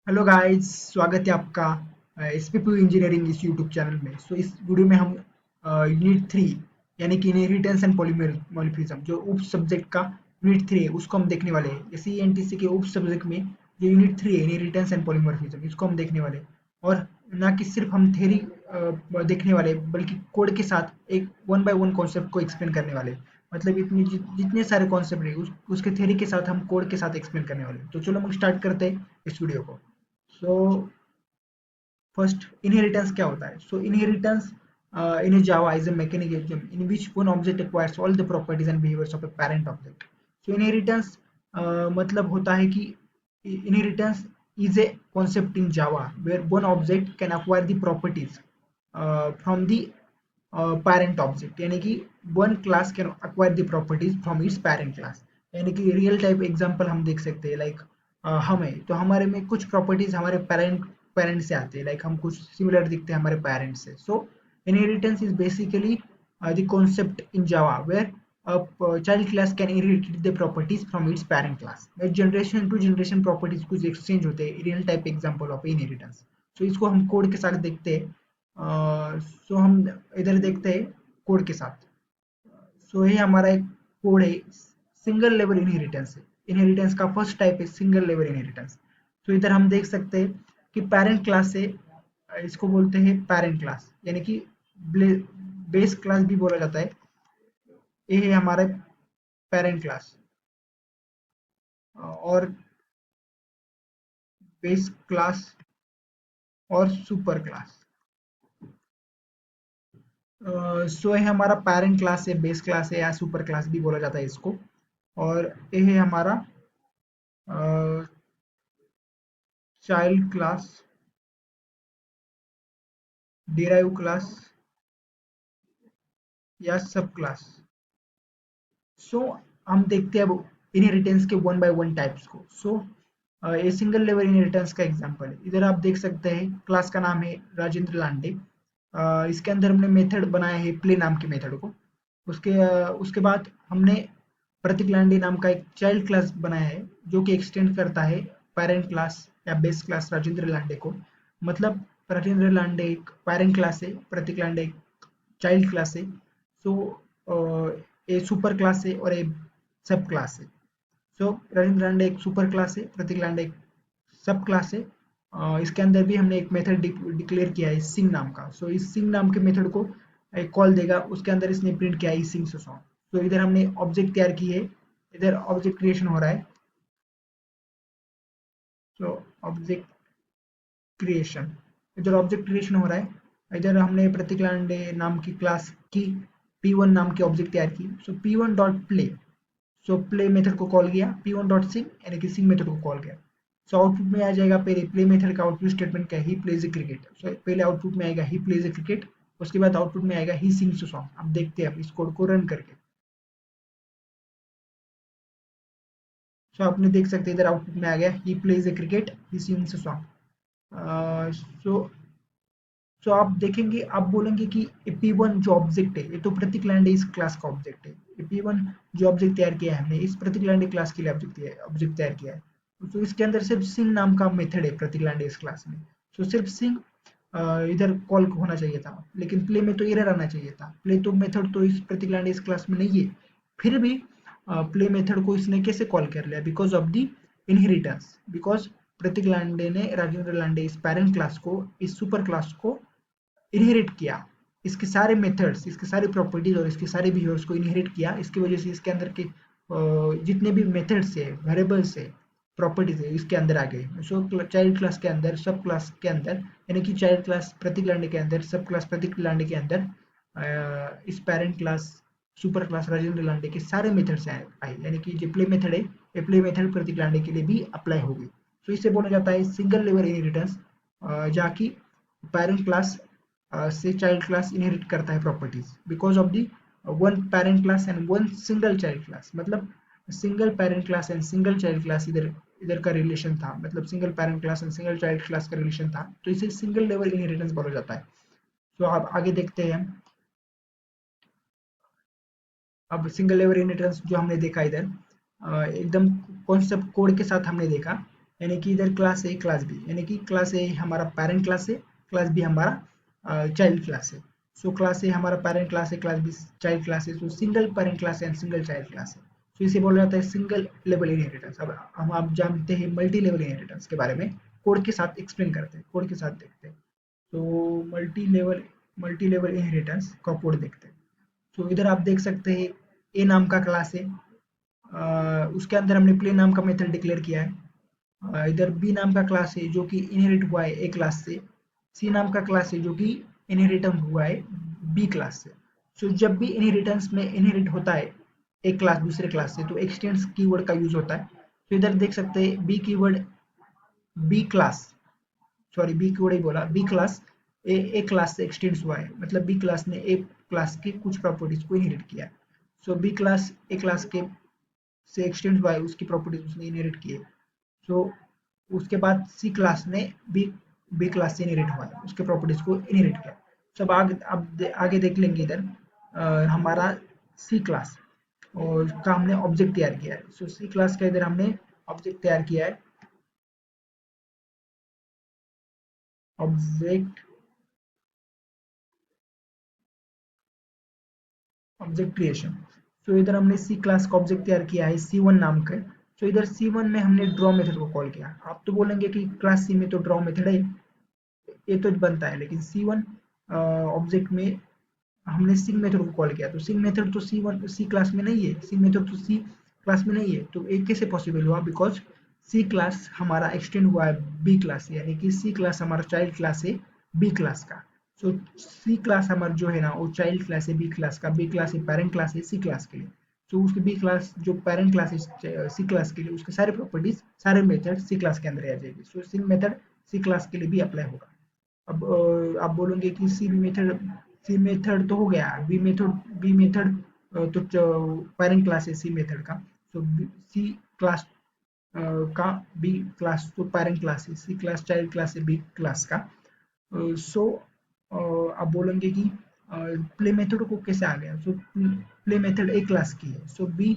Hello guys, स्वागत है आपका एसपीपी इंजीनियरिंग इस यूट्यूब चैनल में। इस वीडियो में हम यूनिट 3 यानी कि इनहेरिटेंस एंड पॉलीमॉर्फिज्म जो उप सब्जेक्ट का यूनिट 3 है उसको हम देखने वाले हैं। जैसे एनटीसी के उप सब्जेक्ट में जो यूनिट 3 है इनहेरिटेंस एंड पॉलीमॉर्फिज्म इसको हम देखने वाले हैं। और ना कि सिर्फ हम थ्योरी देखने वाले बल्कि कोड के साथ एक वन बाय वन कॉन्सेप्ट को एक्सप्लेन करने वाले हैं। मतलब इतने जितने सारे कॉन्सेप्ट है उसके थ्योरी के साथ हम कोड के साथ एक्सप्लेन करने वाले हैं। तो चलो हम स्टार्ट करते हैं इस वीडियो को। सो फर्स्ट, इनहेरिटेंस क्या होता है? So inheritance in Java is a mechanism in which one object acquires all the properties and behaviors of a parent object. So inheritance मतलब होता है कि inheritance is a concept in Java where one object can acquire the properties from the parent object, यानी कि one class can acquire the properties from its parent class। यानी कि real type example हम देख सकते हैं, लाइक हमें तो हमारे में कुछ प्रॉपर्टीज हमारे पेरेंट से आते हैं, लाइक हम कुछ सिमिलर दिखते हैं हमारे पेरेंट से। So inheritance is basically the concept in Java where a child class can inherit the properties from its parent class। Generation to generation properties कुछ एक्सचेंज होते हैं, real type example of inheritance. So इसको हम code के साथ देखते हैं। सो हम इधर देखते हैं कोड के साथ। सो ये हमारा एक कोड है, सिंगल लेवल इनहेरिटेंस है। इनहेरिटेंस का फर्स्ट टाइप है सिंगल लेवल इनहेरिटेंस। तो इधर हम देख सकते हैं कि पेरेंट क्लास से इसको बोलते हैं पेरेंट क्लास, यानी कि बेस क्लास भी बोला जाता है। ये है हमारा पेरेंट क्लास और बेस क्लास और सुपर क्लास। सो ये हमारा पेरेंट क्लास है, बेस क्लास है या सुपर क्लास भी बोला जाता है इसको। और ये है हमारा चाइल्ड क्लास, डिराइव क्लास या सब क्लास। सो हम देखते हैं अब इनहेरिटेंस के वन बाय वन टाइप्स को। ये सिंगल लेवल इनहेरिटेंस का एग्जांपल है। इधर आप देख सकते हैं क्लास का नाम है राजेंद्र लांडे। इसके अंदर हमने मेथड बनाया है प्ले नाम के मेथड को। उसके बाद हमने प्रतीक लांडे नाम का एक चाइल्ड क्लास बनाया है जो कि एक्सटेंड करता है पेरेंट क्लास या बेस क्लास राजेंद्र लांडे को। मतलब राजेंद्र लांडे एक पेरेंट क्लास है, प्रतीक लांडे एक चाइल्ड क्लास है। सो ए सुपर क्लास है और ए सब क्लास है। सो रविंद्र लांडे एक सुपर क्लास है, प्रतीक लांडे एक सब क्लास है। इसके अंदर भी हमने एक मेथड डिक्लेयर किया है सिंग नाम का। इस सिंग नाम के मेथड को एक कॉल देगा, उसके अंदर इसने प्रिंट किया है सिंग सॉन्ग। इधर हमने ऑब्जेक्ट तैयार की है, इधर ऑब्जेक्ट क्रिएशन हो रहा है। ऑब्जेक्ट क्रिएशन, इधर ऑब्जेक्ट क्रिएशन हो रहा है। इधर हमने प्रतीक लांडे नाम की क्लास की P1 नाम की ऑब्जेक्ट तैयार की। P1 dot play, play method को कॉल किया, P1 डॉट सिंग यानी कि सिंग मेथड को कॉल किया। आउटपुट में आ जाएगा, पहले प्ले मेथड का आउटपुट स्टेटमेंट क्या है, ही प्लेज ए क्रिकेट। पहले आउटपुट में आएगा ही प्लेज ए क्रिकेट, उसके बाद आउटपुट में आएगा ही सिंग्स अ सॉन्ग। अब देखते हैं अब इस कोड को रन करके। आपने देख सकते हैं इधर आउटपुट में आ गया he plays a cricket, he sings a song. आप देखेंगे, आप बोलेंगे कि P1 जो ऑब्जेक्ट है ये तो प्रतीक लैंडे इस क्लास का ऑब्जेक्ट है। P1 जो ऑब्जेक्ट तैयार किया है हमने इस प्रतीक लैंडे क्लास के लिए ऑब्जेक्ट तैयार किया है। इसके अंदर सिर्फ सिंग नाम का मेथड है प्रतीक लैंडे इस क्लास में। सिर्फ सिंग इधर कॉल होना चाहिए था, लेकिन प्ले में तो एरर आना चाहिए था। प्ले तो मेथड तो इस प्रतीक लैंडे इस क्लास में नहीं है, फिर भी प्ले मेथड को इसने कैसे कॉल कर लिया? Because of the inheritance. Because Prateek Lande ने राजेंद्र लांडे इस पेरेंट क्लास को, इस सुपर क्लास को इनहेरिट किया। इसके सारे मेथड्स, इसके सारे प्रॉपर्टीज और इसके सारे बिहेवियर्स को इनहेरिट किया। इसकी वजह से इसके अंदर के जितने भी मेथड्स है, वेरिएबल्स है, प्रॉपर्टीज है, इसके अंदर आ गए। चाइल्ड क्लास के अंदर, सब क्लास के अंदर, यानी कि चाइल्ड क्लास प्रतीक लांडे के अंदर, सब क्लास प्रतीक लांडे के अंदर इस parent class super class Rajendra Lande के सारे मेथड्स आए। यानी कि जो प्ले मेथड है, ये प्ले मेथड प्रतीक लांडे के लिए भी अप्लाई होगी। इसे बोला जाता है सिंगल लेवल इनहेरिटेंस, जहाँ की पेरेंट क्लास से चाइल्ड क्लास इनहेरिट करता है properties because of the one parent class and one single child class. मतलब single parent class and single child class इधर इधर का रिलेशन था। मतलब single parent class and single child class का रिलेशन था, तो इसे सिंगल लेवल इनहेरिटेंस बोला जाता है। आप आगे देखते हैं। अब सिंगल लेवल इनहेरिटेंस जो हमने देखा इधर एकदम कॉन्सेप्ट कोड के साथ हमने देखा। यानी कि इधर क्लास ए क्लास बी, यानी कि क्लास ए हमारा पेरेंट क्लास है, क्लास बी हमारा चाइल्ड क्लास है। सो क्लास ए हमारा पेरेंट क्लास है, क्लास बी चाइल्ड क्लास है। सो सिंगल पेरेंट क्लास है एंड सिंगल चाइल्ड क्लास है। तो इसे बोला जाता है सिंगल लेवल इनहेरिटेंस। अब हम आप जानते हैं मल्टी लेवल इनहेरिटेंस के बारे में, कोड के साथ एक्सप्लेन करते हैं, कोड के साथ देखते हैं। तो मल्टी लेवल इनहेरिटेंस का कोड देखते हैं। तो इधर आप देख सकते हैं ए नाम का क्लास है, उसके अंदर हमने प्ले नाम का मेथड डिक्लेयर किया है। इधर बी नाम का क्लास है जो कि इनहेरिट हुआ है ए क्लास से। सी नाम का क्लास है जो कि इनहेरिटन हुआ है बी क्लास से। सो जब भी इनहेरिटेंस में इनहेरिट होता है एक क्लास दूसरे क्लास से, तो एक्सटेंड्स कीवर्ड का यूज होता है। तो इधर देख सकते हैं B keyword, B class, sorry B keyword ही बोला, बी क्लास ए क्लास से एक्सटेंड्स हुआ है, मतलब बी क्लास ने ए क्लास के कुछ प्रॉपर्टीज को इनहेरिट किया। सो बी क्लास ए क्लास के से एक्सटेंड हुआ है, उसकी प्रॉपर्टीज उसने इनहेरिट की है। सो उसके बाद सी क्लास ने बी क्लास से इनहेरिट हुआ है, उसके प्रॉपर्टीज को इनहेरिट किया। सब आगे अब आगे देख लेंगे इधर हमारा सी क्लास और का हमने ऑब्जेक्ट तैयार किया है। सो सी क्लास का इधर हमने ऑब्जेक्ट तैयार किया है, ऑब्जेक्ट ऑब्जेक्ट क्रिएशन। सो इधर हमने सी क्लास का ऑब्जेक्ट तैयार किया है सी वन नाम का। सो इधर सी वन में हमने ड्रॉ मेथड को कॉल किया। आप तो बोलेंगे कि क्लास सी में तो ड्रॉ मेथड है, ये तो बनता है, लेकिन सी वन ऑब्जेक्ट में हमने सिंग मेथड को कॉल किया। तो सिंग मेथड तो सी वन सी क्लास में नहीं है, सिंग मेथड तो सी क्लास में नहीं है। तो एक कैसे पॉसिबल हुआ? बिकॉज सी क्लास हमारा एक्सटेंड हुआ है बी क्लास से, यानी कि सी क्लास हमारा चाइल्ड क्लास है बी क्लास का। सो सी क्लास हमारा जो है ना वो चाइल्ड क्लास है बी क्लास का, बी क्लास है पेरेंट क्लास है सी क्लास के लिए। तो उसके बी क्लास जो पेरेंट क्लास है सी क्लास के लिए, उसके सारे प्रॉपर्टीज सारे मेथड सी क्लास के अंदर आ जाएगी। सो सिंग मेथड सी क्लास के लिए भी अप्लाई होगा। अब आप बोलोगे कि सी मेथड तो हो गया, बी मेथड तो पेरेंट क्लास है सी मेथड का। तो सी क्लास का बी क्लास तो पेरेंट क्लास है, सी क्लास चाइल्ड क्लास है बी क्लास का। सो आप बोलेंगे कि प्ले मेथड को कैसे आ गया? सो प्ले मेथड ए क्लास की है। सो बी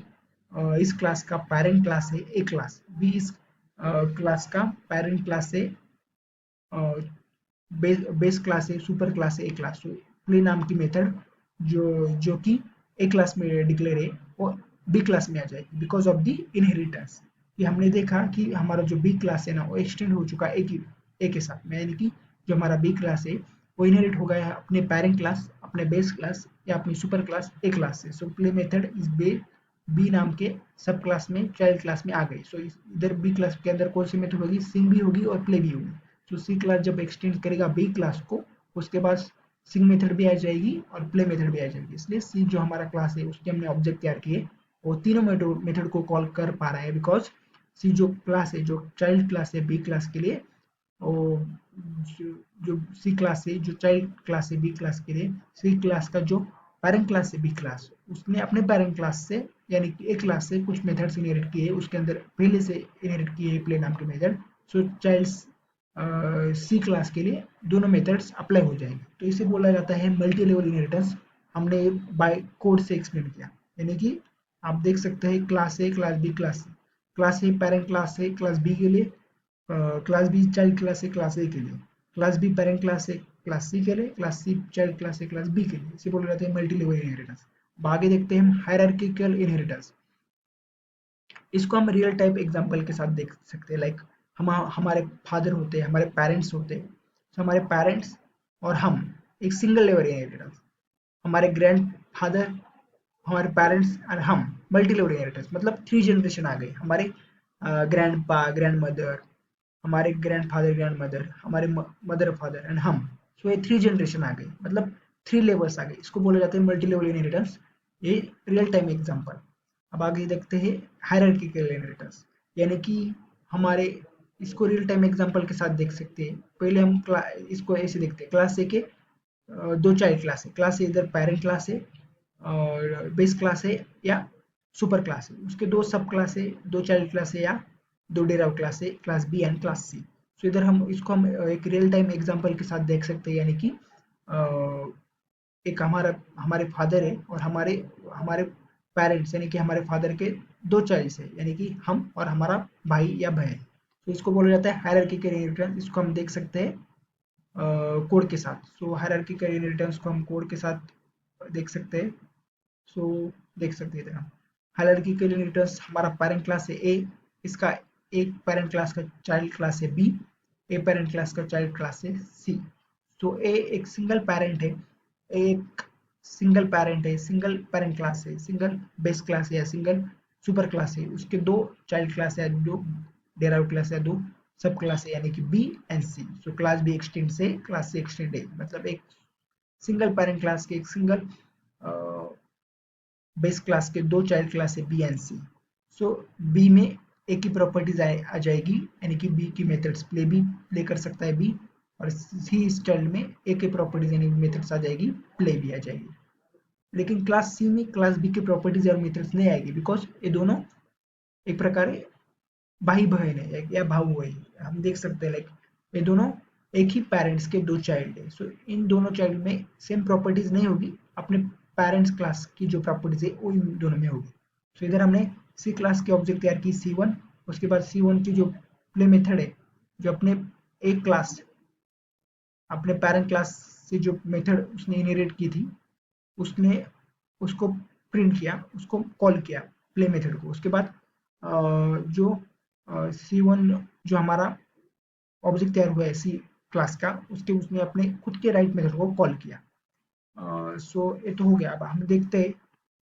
इस क्लास का पेरेंट क्लास है ए क्लास, बी इस क्लास का पेरेंट क्लास है बेस क्लास है, सुपर क्लास है, ए क्लास। तो प्ले नाम की मेथड जो कि ए क्लास में डिक्लेयर है वो बी क्लास में आ जाएगी बिकॉज ऑफ द इनहेरिटेंस। ये हमने देखा कि हमारा जो बी क्लास है ना वो एक्सटेंड हो चुका है ए के साथ में, यानी कि जो हमारा बी क्लास है वो इनहेरिट हो गया है अपने पेरेंट क्लास, अपने बेस क्लास या अपनी सुपर क्लास ए क्लास से। सो प्ले मेथड इस बी नाम के सब क्लास में चाइल्ड क्लास में आ गई। सो इधर बी क्लास के अंदर कौन सी मेथड होगी? सिंग भी होगी और प्ले भी होगी। तो सी क्लास जब एक्सटेंड करेगा बी क्लास को, उसके बाद सिंग मेथड भी आ जाएगी और प्ले मेथड भी आ जाएगी। इसलिए सी जो हमारा क्लास है उसके हमने ऑब्जेक्ट तैयार किए, वो तीनों मेथड को कॉल कर पा रहा है बिकॉज सी जो क्लास है जो चाइल्ड क्लास है बी क्लास के लिए, और जो सी क्लास है जो चाइल्ड क्लास है बी क्लास के लिए, सी क्लास का जो पेरेंट क्लास है बी क्लास, उसने अपने पेरेंट क्लास से यानी कि ए क्लास से कुछ मेथड्स इनहेरिट किए, उसके अंदर पहले से इनहेरिट किए प्ले नाम के मेथड। सो चाइल्ड सी क्लास के लिए दोनों मेथड्स अप्लाई हो जाएंगे। तो इसे बोला जाता है मल्टी लेवल इनहेरिटेंस। हमने बाय कोड से एक्सप्लेन किया, यानी कि आप देख सकते हैं class A class B class C, class A parent class है क्लास बी के लिए, क्लास बी चाइल्ड क्लास है क्लास ए के लिए, क्लास बी पेरेंट क्लास है क्लास सी के लिए, क्लास सी चाइल्ड क्लास है क्लास बी के लिए। इसे बोला जाता है मल्टी लेवल इनहेरिटेंस। अब आगे देखते हैं हम हायरार्किकल इनहेरिटेंस। इसको हम रियल टाइप एग्जांपल के साथ देख सकते हैं। लाइक हमारे फादर होते हैं, हमारे पेरेंट्स होते हैं। तो हमारे पेरेंट्स और हम एक सिंगल लेवल इनहेरिटेंस, हमारे ग्रैंड फादर, हमारे पेरेंट्स और हम मल्टी लेवल इनहेरिटेंस, मतलब 3 जनरेशन आ गए। हमारे ग्रैंड पा ग्रैंड मदर, हमारे ग्रैंड फादर ग्रैंड मदर, हमारे मदर फादर एंड हम। सो ये 3 जनरेशन आ गई, मतलब 3 लेवल्स आ गए। इसको बोला जाता है मल्टी लेवल इनहेरिटेंस। ये रियल टाइम एग्जांपल। अब आगे देखते हैं हायरार्किकल इनहेरिटेंस, यानी कि हमारे इसको रियल टाइम एग्जांपल के साथ देख सकते हैं। पहले हम इसको ऐसे देखते हैं, क्लास ए के दो चाइल्ड क्लास है, क्लास ए इधर पेरेंट क्लास है और बेस क्लास है या सुपर क्लास है, उसके दो सब क्लास है, दो चाइल्ड क्लास है या दो डेराइव क्लास है, class B and class C. So इधर हम इसको हम एक रियल टाइम एग्जांपल के साथ देख सकते हैं, यानी कि एक हमारे फादर है और हमारे हमारे पेरेंट्स यानी कि हमारे फादर के दो चाइल्ड है, यानी कि हम और हमारा भाई या बहन। तो इसको बोला जाता है हायरार्किकल इनहेरिटेंस। इसको हम देख सकते हैं कोड के साथ। सो हायरार्किकल इनहेरिटेंस को हम कोड के साथ देख सकते हैं। सो देख सकते हैं हम हायरार्किकल इनहेरिटेंस, हमारा पेरेंट क्लास है ए, इसका एक पेरेंट क्लास का चाइल्ड क्लास है बी, ए पेरेंट क्लास का चाइल्ड क्लास है सी। तो ए एक सिंगल पेरेंट है, एक सिंगल पेरेंट है, सिंगल पेरेंट क्लास है, सिंगल बेस क्लास है या सिंगल सुपर क्लास है, उसके दो चाइल्ड क्लास है, दो डेराइव क्लास है, दो सब क्लास है, यानी कि B and C. So class B extend से क्लास सी एक्सटेंड है, मतलब एक सिंगल पेरेंट क्लास के एक सिंगल बेस क्लास के दो चाइल्ड क्लास है B and C. So B में ए की प्रॉपर्टीज आ जाएगी, यानी कि बी की मेथड्स प्ले भी प्ले कर सकता है बी, और सी इस चाइल्ड में ए के प्रॉपर्टीज यानी मेथड्स आ जाएगी, प्ले भी आ जाएगी। लेकिन क्लास सी में क्लास बी की प्रॉपर्टीज और मेथड्स नहीं आएगी, बिकॉज ये दोनों एक प्रकार भाई बहन है या भाऊ है। हम देख सकते हैं लाइक ये दोनों एक ही पेरेंट्स के दो चाइल्ड है। सो इन दोनों चाइल्ड में सेम प्रॉपर्टीज नहीं होगी, अपने पेरेंट्स क्लास की जो प्रॉपर्टीज है वो इन दोनों में होगी। सो इधर हमने सी क्लास की ऑब्जेक्ट तैयार की C1, उसके बाद C1 की जो प्ले मेथड है, जो अपने एक क्लास अपने पेरेंट क्लास से जो मेथड उसने इनहेरिट की थी, उसने उसको प्रिंट किया, उसको कॉल किया प्ले मेथड को। उसके बाद जो C1 जो हमारा ऑब्जेक्ट तैयार हुआ है सी क्लास का, उसके उसने अपने खुद के राइट मेथड को कॉल किया। सो ये तो हो गया। अब हम देखते हैं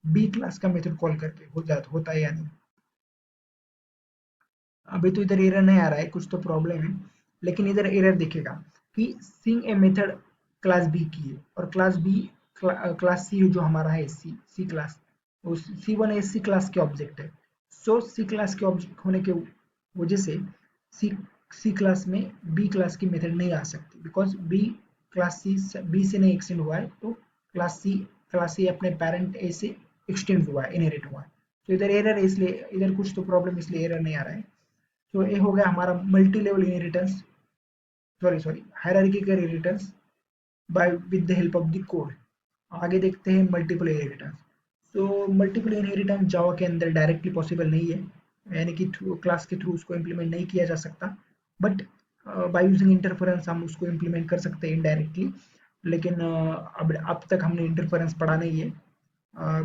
बी क्लास का मेथड कॉल करके होता है या नहीं। अभी तो इधर एरर नहीं आ रहा है, कुछ तो प्रॉब्लम है, लेकिन इधर एरर दिखेगा कि सिंग ए मेथड क्लास बी की है, और क्लास बी क्लास सी जो हमारा है सी क्लास, C1 है सी क्लास के ऑब्जेक्ट है। सो सी क्लास के ऑब्जेक्ट होने के वजह से सी सी क्लास में बी क्लास की मेथड नहीं आ सकती, because B class C B से नहीं एक्सटेंड हुआ है, तो क्लास सी अपने पेरेंट ए से एक्सटेंड हुआ है, इनहेरिट हुआ है। तो इधर एरर है, इसलिए इधर कुछ तो प्रॉब्लम, इसलिए एरर नहीं आ रहा है। तो ये हो गया हमारा multi level inheritance, sorry hierarchical inheritance by with the help of the code. आगे देखते हैं मल्टीपल इनहेरिटेंस। तो मल्टीपल इनहेरिटेंस जावा के अंदर डायरेक्टली पॉसिबल नहीं है, यानी कि क्लास के थ्रू उसको इम्प्लीमेंट नहीं किया जा सकता, बट बाय यूजिंग इंटरफेरेंस हम उसको इम्प्लीमेंट कर सकते हैं इनडायरेक्टली। लेकिन अब तक हमने इंटरफेरेंस पढ़ा नहीं है,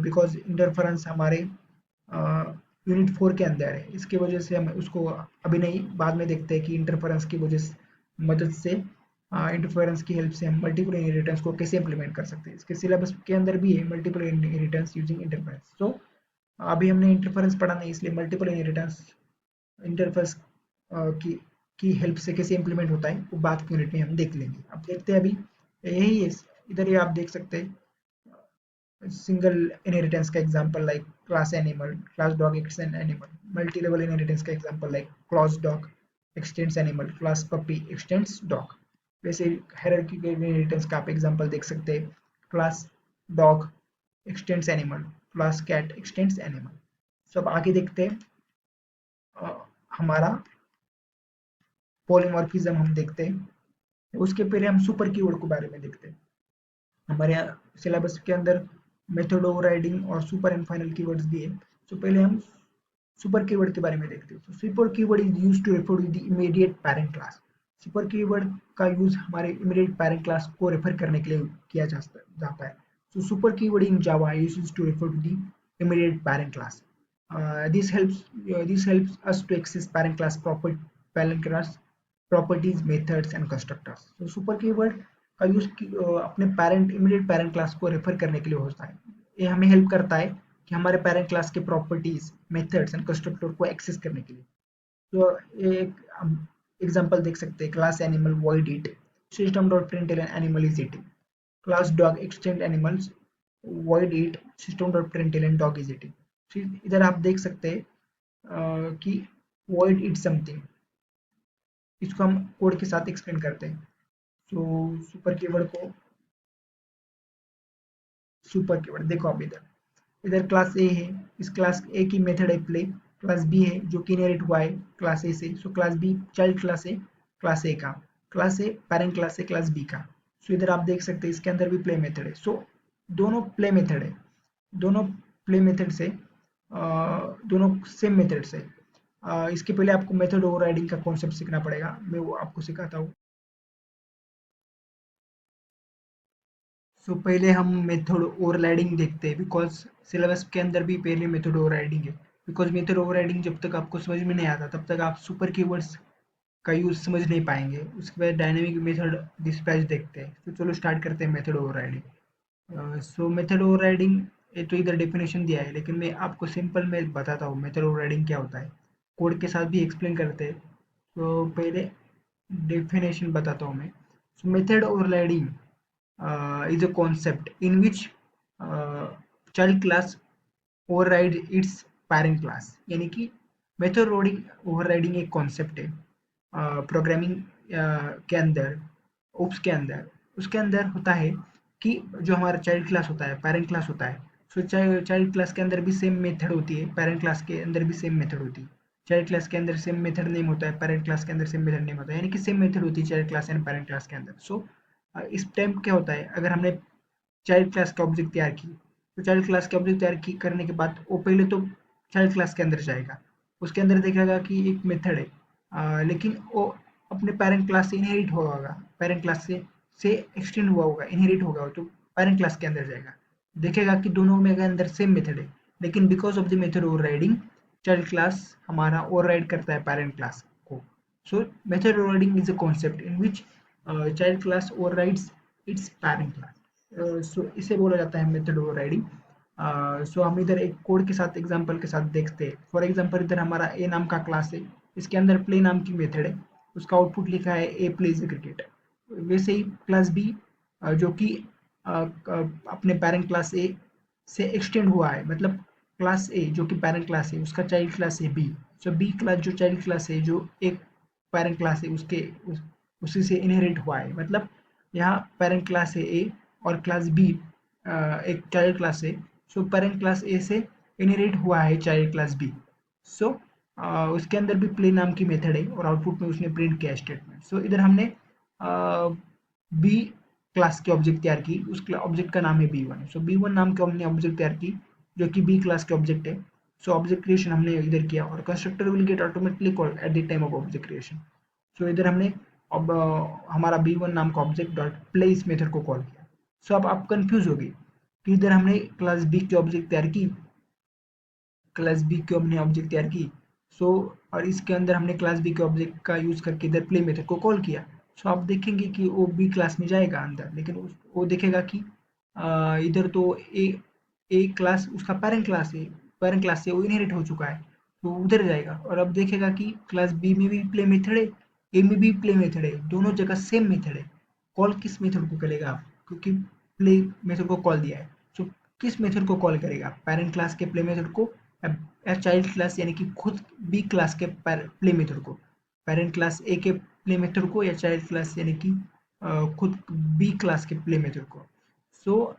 बिकॉज इंटरफेरेंस हमारे यूनिट 4 के अंदर है, इसकी वजह से हम उसको अभी नहीं, बाद में देखते हैं कि इंटरफेरेंस की वजह से मदद से इंटरफेरेंस की हेल्प से हम मल्टीपल इनहेरिटेंस को कैसे इंप्लीमेंट कर सकते हैं। इसके सिलेबस के अंदर भी है मल्टीपल इनहेरिटेंस यूजिंग इंटरफेरेंस। तो अभी हमने इंटरफेरेंस पढ़ा नहीं, इसलिए मल्टीपल इनहेरिटेंस इंटरफेरेंस की हेल्प से कैसे इंप्लीमेंट होता है वो बाद के यूनिट में हम देख लेंगे। अब देखते हैं अभी यही है, इधर ये आप देख सकते हैं सिंगल इनहेरिटेंस का example like class animal, class dog extend animal. Multi level inheritance का example like class dog extends animal, class puppy extends dog. वैसे हायरार्किकल इनहेरिटेंस का आप एग्जांपल देख सकते हैं class dog extends animal, class cat extends animal. सब आगे देखते हैं हमारा पॉलीमॉर्फिज्म हम देखते हैं। उसके पहले हम सुपर कीवर्ड के बारे में देखते हैं। हमारे यहाँ सिलेबस के अंदर मेथड ओवरराइडिंग और सुपर एंड फाइनल कीवर्ड्स दिए। तो पहले हम सुपर कीवर्ड के बारे में देखते हैं। तो super keyword is used to refer to the immediate parent class. Super keyword का यूज हमारे इमीडिएट पेरेंट क्लास को रेफर करने के लिए किया जाता है। So super keyword in Java is used to refer to the immediate parent class. This helps us to access parent class properties, methods and constructors. So super keyword का use अपने immediate parent class को refer करने के लिए होता है। ये हमें हेल्प करता है कि हमारे पेरेंट क्लास के प्रॉपर्टीज, मेथड्स एंड कंस्ट्रक्टर को एक्सेस करने के लिए। तो एक एग्जांपल देख सकते हैं class animal void it system dot println animal is eating, class dog extend animals void it system dot println dog is eating। फिर इधर आप देख सकते हैं कि void it something, इसको हम कोड के साथ एक्सप्लेन करते हैं। तो सुपर कीवर्ड देखो आप इधर क्लास ए है, इस क्लास ए की मेथड है प्ले, क्लास बी है जो कि इनहेरिट हुआ है क्लास ए से। सो क्लास बी चाइल्ड क्लास है क्लास ए का, क्लास ए पेरेंट क्लास है क्लास बी का। सो इधर आप देख सकते हैं इसके अंदर भी प्ले मेथड है। सो दोनों प्ले मेथड है, दोनों प्ले मेथड से दोनों सेम मेथड से। इसके पहले आपको मेथड ओवरराइडिंग का कॉन्सेप्ट सीखना पड़ेगा, मैं वो आपको सिखाता हूँ। पहले हम मेथड ओवरराइडिंग देखते हैं, बिकॉज सिलेबस के अंदर भी पहले मेथड ओवरराइडिंग है। बिकॉज मेथड ओवरराइडिंग जब तक आपको समझ में नहीं आता तब तक आप सुपर कीवर्ड्स का यूज समझ नहीं पाएंगे। उसके बाद डायनेमिक मेथड डिस्पैच देखते हैं। तो चलो स्टार्ट करते हैं मेथड ओवरराइडिंग। मेथड ओवरराइडिंग, ये तो इधर डेफिनेशन दिया है, लेकिन मैं आपको सिंपल में बताता हूँ मेथड ओवरराइडिंग क्या होता है। कोड के साथ भी एक्सप्लेन करते हैं। तो पहले डेफिनेशन बताता हूँ मैं। Method overriding is a concept in which child class override its parent class। यानी कि मेथड ओवरराइडिंग एक कॉन्सेप्ट है प्रोग्रामिंग के अंदर, ओप्स के अंदर। उसके अंदर होता है कि जो हमारा चाइल्ड क्लास होता है, पेरेंट क्लास होता है। चाइल्ड क्लास के अंदर भी सेम मेथड होती है, पेरेंट क्लास के अंदर भी सेम मेथड होती है। चाइल्ड क्लास के अंदर सेम मेथड नेम होता है, पेरेंट क्लास के अंदर सेम मेथड नेम होता है, यानी कि सेम मेथड होती है child class and parent class के अंदर। इस टाइम क्या होता है, अगर हमने चाइल्ड क्लास का ऑब्जेक्ट तैयार की, तो चाइल्ड क्लास के ऑब्जेक्ट तैयार की करने के बाद वो पहले तो चाइल्ड क्लास के अंदर जाएगा। उसके अंदर देखेगा कि एक मेथड है, लेकिन वो अपने पेरेंट क्लास से इनहेरिट हुआ होगा, पेरेंट क्लास से एक्सटेंड हुआ होगा, इनहेरिट होगा, तो पेरेंट क्लास के अंदर जाएगा। देखेगा कि दोनों में के अंदर सेम मेथड है, लेकिन because of the method overriding child class हमारा ओवरराइड करता है पेरेंट क्लास को। सो method overriding is a concept in which child class overrides its parent class. इसे बोला जाता है मेथड ओवरराइडिंग। हम इधर एक कोड के साथ एग्जांपल के साथ देखते हैं। फॉर एग्जांपल इधर हमारा ए नाम का क्लास है, इसके अंदर प्ले नाम की मेथड है, उसका आउटपुट लिखा है ए प्लेज क्रिकेट। वैसे ही क्लास बी जो कि अपने पेरेंट क्लास ए से एक्सटेंड हुआ है, मतलब क्लास ए जो कि पेरेंट क्लास है उसका चाइल्ड क्लास है बी। बी क्लास जो चाइल्ड क्लास है जो एक पेरेंट क्लास है उसी से इनहेरिट हुआ है। मतलब यहाँ पेरेंट क्लास है ए और क्लास बी एक चाइल्ड क्लास है। पेरेंट क्लास ए से इनहेरिट हुआ है चाइल्ड क्लास बी। सो उसके अंदर भी प्ले नाम की मेथड है और आउटपुट में उसने प्रिंट किया स्टेटमेंट। इधर हमने बी क्लास के ऑब्जेक्ट तैयार की, उस ऑब्जेक्ट का नाम है बी वन। बी वन नाम के हमने ऑब्जेक्ट तैयार की जो कि बी क्लास के ऑब्जेक्ट है। ऑब्जेक्ट क्रिएशन हमने इधर किया और constructor will get automatically called at the time of object creation. इधर हमने अब हमारा बी वन नाम का ऑब्जेक्ट डॉट प्ले इस मेथड को कॉल किया। अब आप कंफ्यूज हो गए कि इधर हमने क्लास बी की ऑब्जेक्ट तैयार की, क्लास बी की हमने ऑब्जेक्ट तैयार की। सो और इसके अंदर हमने क्लास बी के ऑब्जेक्ट का यूज करके इधर प्ले मेथड को कॉल किया। आप देखेंगे कि वो बी क्लास में जाएगा अंदर, लेकिन वो देखेगा कि इधर तो ए क्लास उसका पेरेंट क्लास है, पेरेंट क्लास से वो इनहेरिट हो चुका है, तो उधर जाएगा। और अब देखेगा कि क्लास बी में भी प्ले मेथड है, ए में भी प्ले मेथड है, दोनों जगह सेम मेथड है। कॉल किस मेथड को करेगा आप, क्योंकि प्ले मेथड को कॉल दिया है। सो किस मेथड को कॉल करेगा, पेरेंट क्लास के प्ले मेथड को या चाइल्ड क्लास यानी कि खुद बी क्लास के प्ले मेथड को, पेरेंट क्लास ए के प्ले मेथड को या चाइल्ड क्लास यानी कि खुद बी क्लास के प्ले मेथड को। सो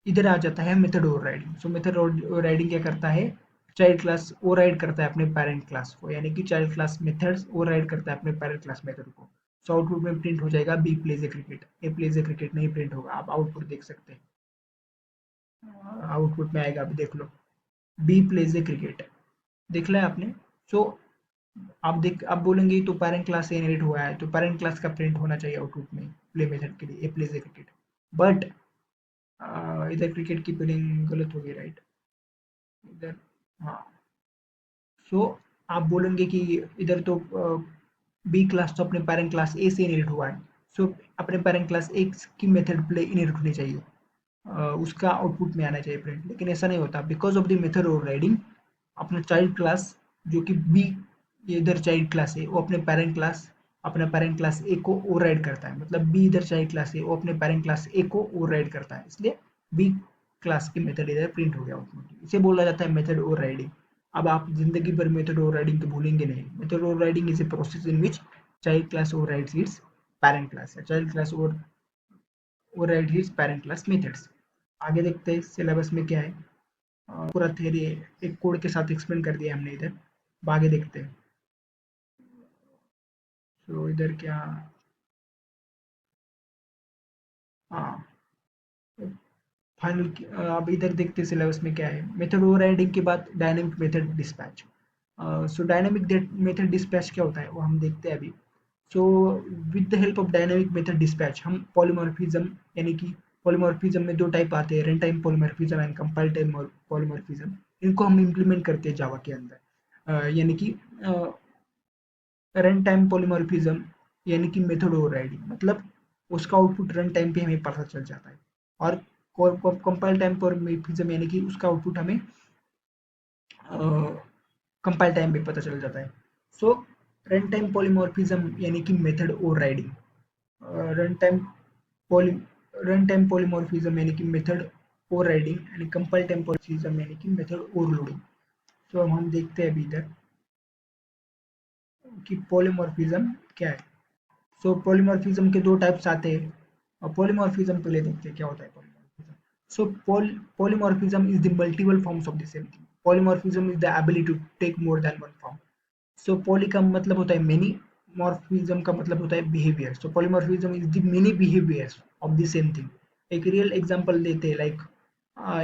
इधर आ जाता है मेथड ओवरराइडिंग। मेथड ओवरराइडिंग क्या करता है, चाइल्ड क्लास ओवरराइड करता है अपने पेरेंट क्लास को, यानी कि चाइल्ड क्लास मेथड्स ओवरराइड करता है अपने पेरेंट क्लास मेथड को। आउटपुट में प्रिंट हो जाएगा B plays a cricket, A plays a cricket नहीं प्रिंट होगा। आप आउटपुट देख सकते हैं, आउटपुट में आएगा, अभी देख लो, बी प्लेज ए क्रिकेट, देख लिया आपने। सो आप बोलेंगे तो पेरेंट क्लास से इनहेरिट हुआ है, तो पेरेंट क्लास का प्रिंट होना चाहिए आउटपुट में प्ले मेथड के लिए, ए प्लेज ए क्रिकेट। बट इधर क्रिकेट की स्पेलिंग गलत होगी, राइट, इधर, हाँ। आप बोलेंगे कि इधर तो बी क्लास तो अपने पेरेंट क्लास ए से इनहेरिट हुआ है। अपने पेरेंट क्लास ए की मेथड प्ले इनहेरिट होनी चाहिए, उसका आउटपुट में आना चाहिए प्रिंट, लेकिन ऐसा नहीं होता because of the method overriding. अपना चाइल्ड क्लास जो कि बी, इधर चाइल्ड क्लास है, वो अपने पेरेंट क्लास, अपना पेरेंट क्लास ए को ओवरराइड करता है। मतलब बी इधर चाइल्ड क्लास है, वो अपने पेरेंट क्लास ए को ओवरराइड करता है, इसलिए बी क्लास की मेथड इधर प्रिंट हो गया आउटपुट। इसे बोला जाता है मेथड ओवरराइडिंग। अब आप जिंदगी भर मेथड ओवरराइडिंग तो भूलेंगे नहीं। Method overriding is a process in which child class overrides its parent class, या child class override its parent class methods. आगे देखते हैं सिलेबस में क्या है। पूरा थियरी एक कोड के साथ एक्सप्लेन कर दिया हमने इधर। अब आगे देखते हैं। इधर क्या, हाँ, फाइनल अब इधर देखते हैं सिलेबस में क्या है। मेथड ओवरराइडिंग के बाद डायनेमिक मेथड डिस्पैच। सो डायनेमिक मेथड डिस्पैच क्या होता है वो हम देखते हैं अभी। So with the help of dynamic method dispatch हम पॉलीमॉर्फिज्म यानी कि पॉलीमॉर्फिज्म में दो टाइप आते हैं, run time polymorphism and compile time polymorphism. इनको हम इम्प्लीमेंट करते हैं जावा के अंदर। यानी कि रन टाइम पॉलीमॉर्फिज्म यानी कि मेथड ओवरराइडिंग, मतलब उसका आउटपुट रन टाइम पे हमें पता चल जाता है। और कंपाइल टाइम पॉलीमॉर्फिज्म यानी कि उसका आउटपुट हमें कंपाइल टाइम पे पता चल जाता है। सो रन टाइम पॉलीमॉर्फिज्म यानी कि method overriding, run time poly run time polymorphism यानी कि method overriding and compile time polymorphism यानी कि मेथड ओवरलोडिंग। तो हम देखते हैं अभी इधर कि पॉलीमॉर्फिज्म क्या है। सो पॉलीमॉर्फिज्म के दो टाइप्स आते हैं, और पॉलीमॉर्फिज्म पहले देखते हैं क्या होता है polymorphism. So polymorphism is the multiple forms of the same thing. Polymorphism is the ability to take more than one form. So poly का मतलब होता है मेनी, मॉर्फिज्म का मतलब होता है behaviour. So polymorphism is the many behaviours of the same thing. एक real example देते हैं, लाइक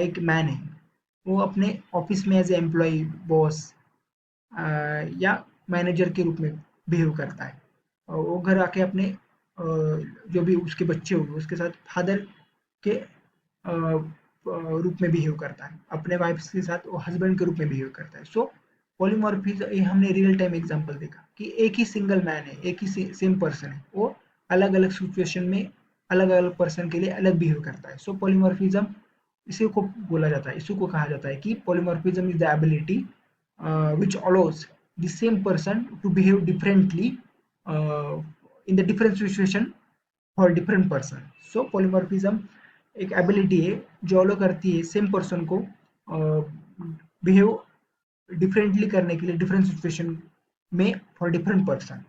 एक मैन है, वो अपने ऑफिस में एज ए एम्प्लॉय, बॉस या मैनेजर के रूप में बिहेव करता है। और वो घर आके अपने जो भी उसके बच्चे होंगे उसके साथ फादर के रूप में बिहेव करता है, अपने वाइफ के साथ वो हस्बैंड के रूप में बिहेव करता है। सो पॉलीमॉर्फिज्म ये हमने रियल टाइम एग्जांपल देखा कि एक ही सिंगल मैन है, एक ही सेम पर्सन है, वो अलग अलग सिचुएशन में अलग अलग पर्सन के लिए अलग बिहेव करता है। सो पॉलीमॉर्फिज्म इसी को बोला जाता है, इसी को कहा जाता है कि polymorphism is the ability which allows the same person to behave differently uh, in the different situation for different person. So polymorphism एक एबिलिटी है जो अलो करती है सेम पर्सन को बिहेव डिफरेंटली करने के लिए डिफरेंट सिचुएशन में for different person.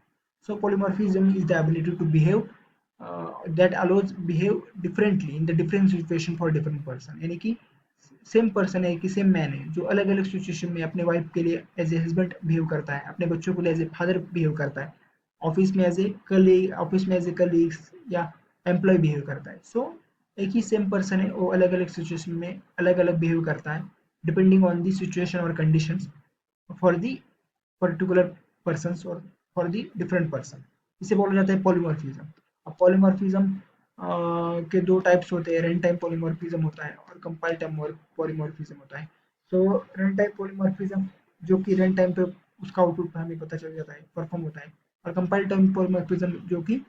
So polymorphism is the ability to behave that allows behave differently in the different situation for different person। यानी कि सेम पर्सन है कि सेम मैन है जो अलग अलग सिचुएशन में अपने वाइफ के लिए एज ए हस्बैंड बिहेव करता है, अपने बच्चों के लिए एज ए फादर बिहेव करता है, ऑफिस में एज ए कलीग, ऑफिस में एज ए कलीग्स या एम्प्लॉय बिहेव करता है। सो एक ही सेम पर्सन है, वो अलग अलग सिचुएशन में अलग अलग बिहेव करता है डिपेंडिंग ऑन दी सिचुएशन और conditions for the particular persons और फॉर दी डिफरेंट पर्सन। इसे बोला जाता है पॉलीमॉर्फिज्म। अब पॉलीमॉर्फिज्म के दो टाइप्स होते हैं, रन टाइम पॉलीमॉर्फिज्म होता है और कंपाइल टाइम पॉलीमॉर्फिज्म होता है। सो रन टाइम पॉलीमॉर्फिज्म जो कि रन टाइम पे उसका आउटपुट हमें पता चल जाता है, परफॉर्म होता है, और कंपाइल टाइम पॉलीमॉर्फिज्म जो कि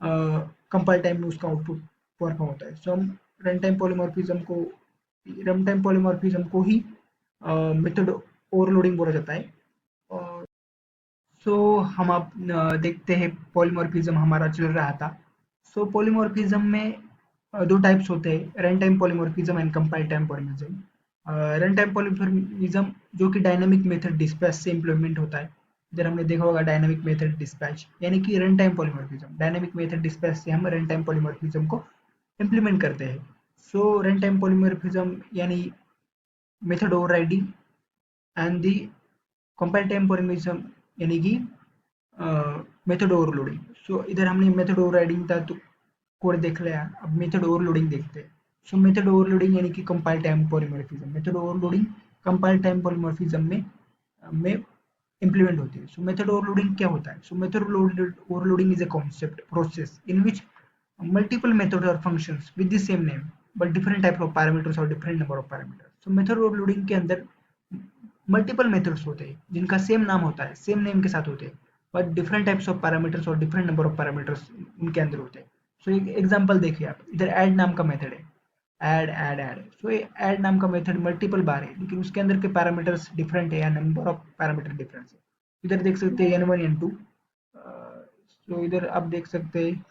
कंपाइल टाइम में उसका आउटपुट परफॉर्म होता है। सो हम रन टाइम पॉलीमॉर्फिज्म को रन टाइम पॉलीमॉर्फिज्म को ही मेथड ओवरलोडिंग बोला जाता है। सो हम अब देखते हैं पॉलीमॉर्फिज्म हमारा चल रहा था। सो पॉलीमॉर्फिज्म में दो टाइप्स होते हैं, run time polymorphism and compile time polymorphism. Run time polymorphism जो कि डायनामिक मेथड डिस्पैच से इम्प्लीमेंट होता है। इधर हमने देखा होगा डायनामिक मेथड डिस्पैच यानी कि run time polymorphism, dynamic method dispatch से हम रन टाइम पॉलीमॉर्फिज्म को इम्प्लीमेंट करते हैं। सो रन टाइम पॉलीमॉर्फिज्म यानी method overriding and the compile time polymorphism यानी कि मेथड ओवरलोडिंग। सो इधर हमने मेथड ओवरराइडिंग था तो कोड देख लिया, अब मेथड ओवरलोडिंग देखते हैं। सो मेथड ओवरलोडिंग यानी कि compile time polymorphism, method overloading compile time polymorphism में implement होती है। सो मेथड ओवरलोडिंग क्या होता है? सो method overloading is a concept process in which multiple methods or functions with the same name but different type of parameters or different number of parameters। so method overloading के अंदर multiple methods होते हैं जिनका same नाम होता है, same name के साथ होते हैं, but different types of parameters और डिफरेंट नंबर ऑफ पैरामीटर्स उनके अंदर होते हैं। सो एक एग्जांपल देखिए आप, इधर ऐड नाम का मेथड है, ऐड ऐड ऐड। सो ये ऐड नाम का मेथड मल्टीपल बार है लेकिन उसके अंदर के पैरामीटर्स डिफरेंट है या नंबर ऑफ पैरामीटर डिफरेंस है। इधर देख सकते हैं n1 n2। सो इधर आप देख सकते हैं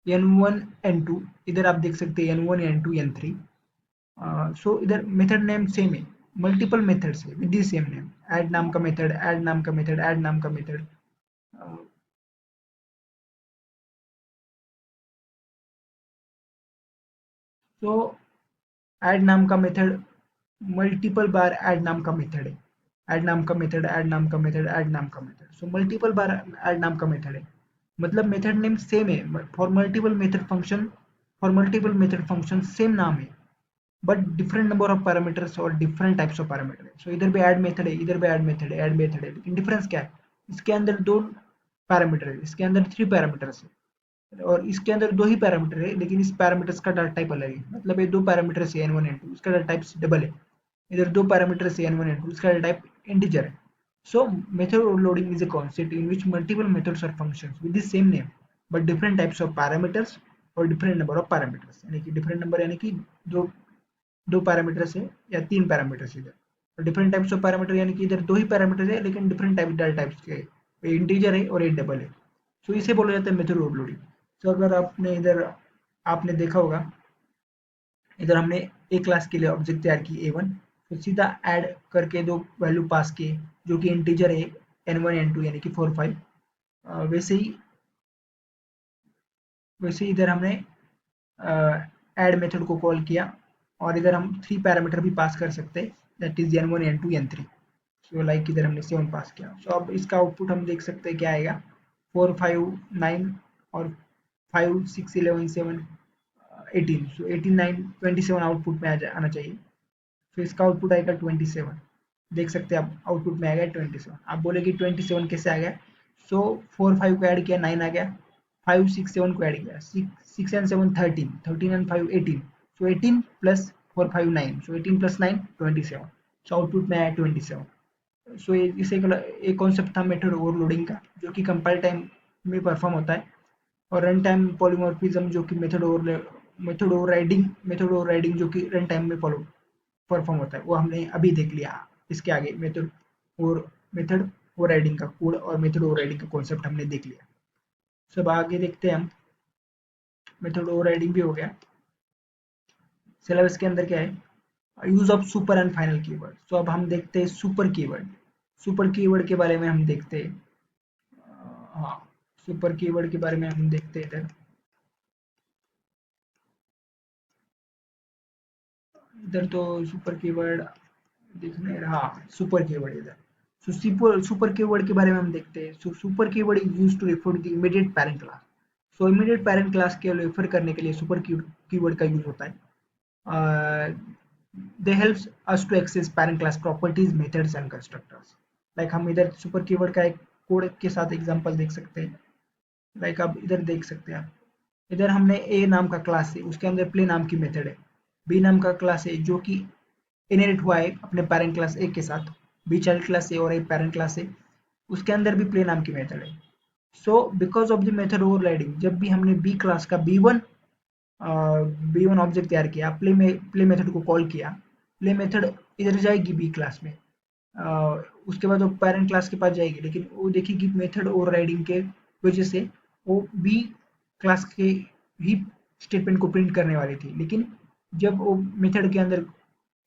n1 n2, इधर आप देख सकते हैं n1 n2 n3। सो इधर मेथड नेम सेम है, मल्टीपल मेथड्स है with the same name, add नाम का मेथड, ऐड नाम का मेथड, ऐड नाम का मेथड। सो ऐड नाम का मेथड मल्टीपल बार ऐड नाम का मेथड है, ऐड नाम का मेथड, ऐड नाम का मेथड, ऐड नाम का मेथड। सो मल्टीपल बार ऐड नाम का मेथड है, मतलब मेथड नेम सेम है, for multiple method function, for multiple method function same नाम है, but different number of parameters और डिफरेंट टाइप्स ऑफ पैरामीटर है। सो इधर भी ऐड मेथड है, इधर भी ऐड मेथड है, लेकिन डिफरेंस क्या है, इसके अंदर दो पैरामीटर है, इसके अंदर थ्री पैरामीटर्स है, और इसके अंदर दो ही पैरामीटर है, लेकिन इस पैरामीटर्स का डाटा टाइप अलग है। मतलब ये दो पैरामीटर है एन वन एन टू, इसका डाटा टाइप डबल है। इधर दो पैरामीटर है एन वन एन टू, इसका डाटा टाइप इंटीजर है। So method overloading is a concept in which multiple methods or functions with the same name but different types of parameters और different number of parameters, यानी कि different number यानी कि दो दो parameters है या तीन पैरामीटर्स इधर, और डिफरेंट टाइप्स ऑफ पैरामीटर यानी कि इधर दो ही पैरामीटर है लेकिन डिफरेंट डाटा टाइप्स के, इंटीजर है और एक डबल है। सो इसे बोला जाता है मेथड ओवरलोडिंग। तो अगर आपने इधर आपने देखा होगा, इधर हमने ए क्लास के लिए ऑब्जेक्ट तैयार की A1, फिर सीधा ऐड करके दो वैल्यू पास किए जो कि इंटीजर है N1 N2 यानी कि 4 5। वैसे ही इधर हमने ऐड मेथड को कॉल किया, और इधर हम थ्री पैरामीटर भी पास कर सकते हैं, that is N1 N2 N3। So like इधर हमने 7 पास किया। सो अब इसका आउटपुट हम देख सकते हैं क्या आएगा, 4 5 9 और 5 6 11 7 18। सो 18 9 27 आउटपुट में आना चाहिए। तो इसका आउटपुट आएगा 27। देख सकते हैं आप आउटपुट में आएगा 27। आप बोले कि 27 कैसे आ गया, सो 4 5 को ऐड किया 9 आ गया, 5 6 7 को ऐड किया 6 and 7 13, 13 and 5 18। So 18 plus 4 5 9, so 18 plus 9 27। So output में आया 27। सो ये इसे एक कॉन्सेप्ट था मेथड ओवरलोडिंग का, जो कि कंपाइल टाइम में परफॉर्म होता है, और रन टाइम पॉलीमॉर्फिज्म जो कि मेथड ओवरराइडिंग जो कि रन टाइम में फॉलो परफॉर्म होता है, वो हमने अभी देख लिया। इसके आगे मेथड ओवरराइडिंग का कोड और मेथड ओवरराइडिंग का कॉन्सेप्ट हमने देख लिया। सब आगे देखते हैं हम। मेथड ओवरराइडिंग भी हो गया। सिलेबस के अंदर क्या है, use of super and final keyword. तो अब हम देखते हैं सुपर कीवर्ड। सुपर कीवर्ड के बारे में हम देखते हैं। हाँ, सुपर कीवर्ड के बारे में हम देखते हैं इधर। इधर तो सुपर कीवर्ड देखने, हाँ सुपर कीवर्ड इधर। सो सुपर कीवर्ड के बारे में हम देखते हैं। So super keyword is used to refer to the immediate parent class. So immediate parent class के रेफर करने के लिए सुपर कीवर्ड का यूज होता है। They help us to access parent class properties methods and constructors. Like हम इधर super keyword का एक कोड के साथ एग्जांपल देख सकते हैं। लाइक आप इधर देख सकते हैं, इधर हमने ए नाम का क्लास है, उसके अंदर प्ले नाम की मेथड है। बी नाम का क्लास है जो कि इनहेरिट हुआ है अपने पेरेंट क्लास ए के साथ। बी चाइल्ड क्लास है और ए पेरेंट क्लास है, उसके अंदर भी प्ले नाम की मेथड है। So because of the method overriding, जब भी हमने बी क्लास का बी वन ऑब्जेक्ट तैयार किया, प्ले मेथड को कॉल किया, प्ले मेथड इधर जाएगी बी क्लास में, उसके बाद वो पेरेंट क्लास के पास जाएगी, लेकिन वो देखेगी मेथड ओवरराइडिंग के वजह से वो बी क्लास के ही स्टेटमेंट को प्रिंट करने वाली थी, लेकिन जब वो मेथड के अंदर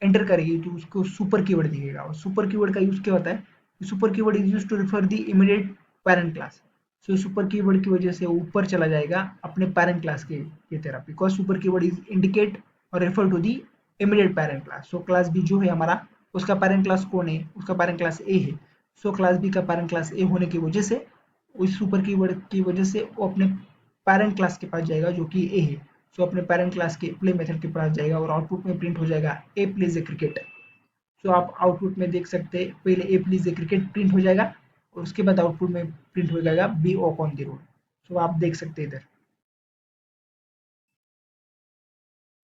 एंटर करेगी तो उसको सुपर कीवर्ड दिखेगा। और सुपर कीवर्ड का यूज क्या होता है, super keyword is use to refer the immediate parent class. So super keyword की वजह से ऊपर चला जाएगा अपने पेरेंट क्लास के तरफ, because super keyword is indicate और refer to the immediate parent class. So class B जो है हमारा, उसका पेरेंट क्लास कौन है, उसका पेरेंट क्लास ए है। सो क्लास बी का पेरेंट क्लास ए होने की वजह से, उस सुपर कीवर्ड की वजह से वो अपने पेरेंट क्लास के पास जाएगा जो कि ए है। सो अपने पेरेंट क्लास के प्ले मेथड के पास जाएगा और आउटपुट में प्रिंट हो जाएगा ए प्लेज ए क्रिकेट। सो आप आउटपुट में देख सकते हैं, पहले ए प्लीज ए क्रिकेट प्रिंट हो जाएगा और उसके बाद आउटपुट में प्रिंट हो जाएगा B walk on the road. So आप देख सकते हैं इधर।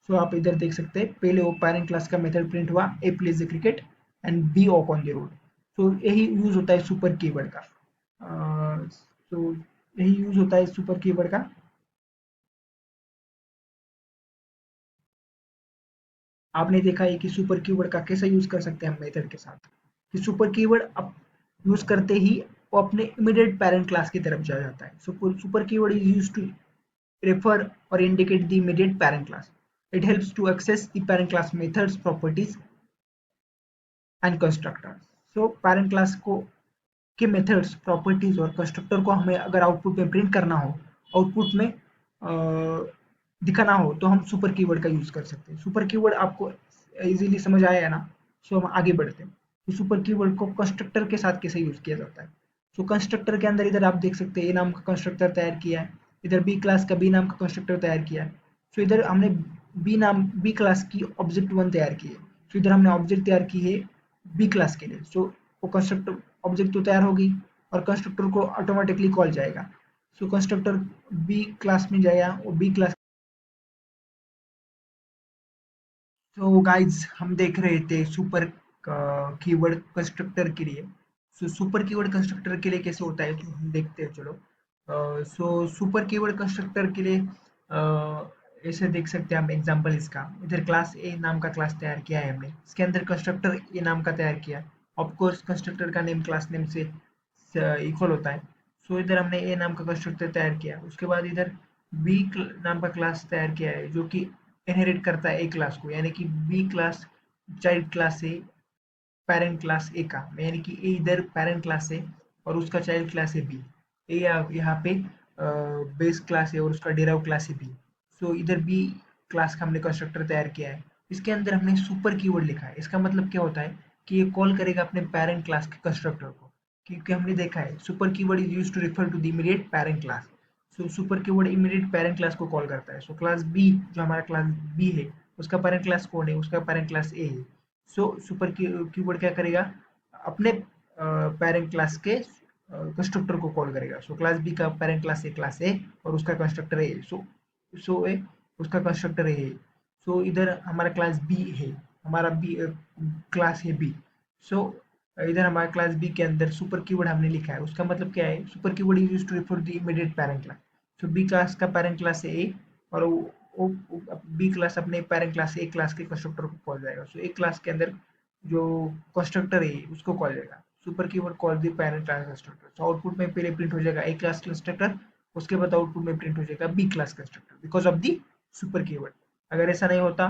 सो आप इधर देख सकते हैं, पहले वो पेरेंट क्लास का मेथड प्रिंट हुआ A plays the cricket and B walk on the road. So यही यूज होता है सुपर कीवर्ड का। सो यही यूज होता है सुपर कीवर्ड का। आपने देखा है कि सुपर कीवर्ड का कैसे यूज कर सकते हैं हम मेथड के साथ, कि सुपर कीवर्ड अब यूज करते ही वो अपने इमीडिएट पेरेंट क्लास की तरफ जा जाता है। Super keyword is use to refer or indicate the immediate parent class. It helps to access the parent class methods, properties and constructors. So parent class को के मेथड्स, प्रॉपर्टीज और constructor को हमें अगर आउटपुट में प्रिंट करना हो, output में दिखाना हो, तो हम सुपर कीवर्ड का यूज कर सकते हैं। सुपर कीवर्ड आपको इजीली समझ आया है ना। सो हम आगे बढ़ते हैं, तो सुपर कीवर्ड को कंस्ट्रक्टर के साथ कैसे यूज किया जाता है। सो कंस्ट्रक्टर के अंदर इधर आप देख सकते हैं ए नाम का कंस्ट्रक्टर तैयार किया है, इधर बी क्लास का बी नाम का कंस्ट्रक्टर तैयार किया है। सो इधर हमने बी क्लास की ऑब्जेक्ट वन तैयार की है। तो इधर हमने ऑब्जेक्ट तैयार की है बी क्लास के लिए। सो वो कंस्ट्रक्टर ऑब्जेक्ट तो तैयार होगी और कंस्ट्रक्टर को ऑटोमेटिकली कॉल जाएगा। सो कंस्ट्रक्टर बी क्लास में जाएगा और बी क्लास। तो गाइज हम देख रहे थे सुपर कीवर्ड कंस्ट्रक्टर के लिए। सो सुपर कीवर्ड कंस्ट्रक्टर के लिए कैसे होता है तो हम देखते हैं चलो। सो सुपर कीवर्ड कंस्ट्रक्टर के लिए ऐसे देख सकते हैं हम एग्जांपल इसका। इधर क्लास ए नाम का क्लास तैयार किया है हमने, इसके अंदर कंस्ट्रक्टर ए नाम का तैयार किया। ऑफ कोर्स कंस्ट्रक्टर का नेम क्लास नेम से इक्वल होता है। सो इधर हमने ए नाम का कंस्ट्रक्टर तैयार किया, उसके बाद इधर बी नाम का क्लास तैयार किया है जो कि इनहेरिट करता है ए क्लास को, यानी कि बी क्लास चाइल्ड क्लास है पेरेंट क्लास ए का, यानी कि ए इधर पेरेंट क्लास है और उसका चाइल्ड क्लास है बी। ए यहाँ पे बेस क्लास है और उसका डेराइव क्लास है बी। सो इधर बी क्लास का हमने कंस्ट्रक्टर तैयार किया है। इसके अंदर हमने सुपर कीवर्ड लिखा है। इसका मतलब क्या होता है कि ये कॉल करेगा अपने पेरेंट क्लास के कंस्ट्रक्टर को, क्योंकि हमने देखा है super keyword is used to refer to the immediate parent class. So super keyword immediate parent class को कॉल करता है। सो क्लास बी जो हमारा क्लास बी है उसका पेरेंट क्लास कौन है, उसका पेरेंट क्लास ए है। सो सुपर कीवर्ड क्या करेगा, अपने पेरेंट क्लास के कंस्ट्रक्टर को कॉल करेगा। सो क्लास बी का पेरेंट क्लास है क्लास ए और उसका कंस्ट्रक्टर ए। सो ए उसका कंस्ट्रक्टर ए। सो इधर हमारा क्लास बी है, हमारा बी क्लास है बी। सो इधर हमारा क्लास बी के अंदर सुपर कीवर्ड हमने लिखा है। उसका मतलब क्या है, super keyword is used to refer the immediate parent class. So B class का पेरेंट क्लास है ए और बी क्लास अपने पेरेंट क्लास ए क्लास के कंस्ट्रक्टर को कॉल जाएगा। सो ए क्लास के अंदर जो कंस्ट्रक्टर है उसको कॉल जाएगा। Super keyword call the parent class constructor. So output में पहले प्रिंट हो जाएगा ए क्लास कंस्ट्रक्टर, उसके बाद आउटपुट में प्रिंट हो जाएगा B class constructor because of the super keyword. अगर ऐसा नहीं होता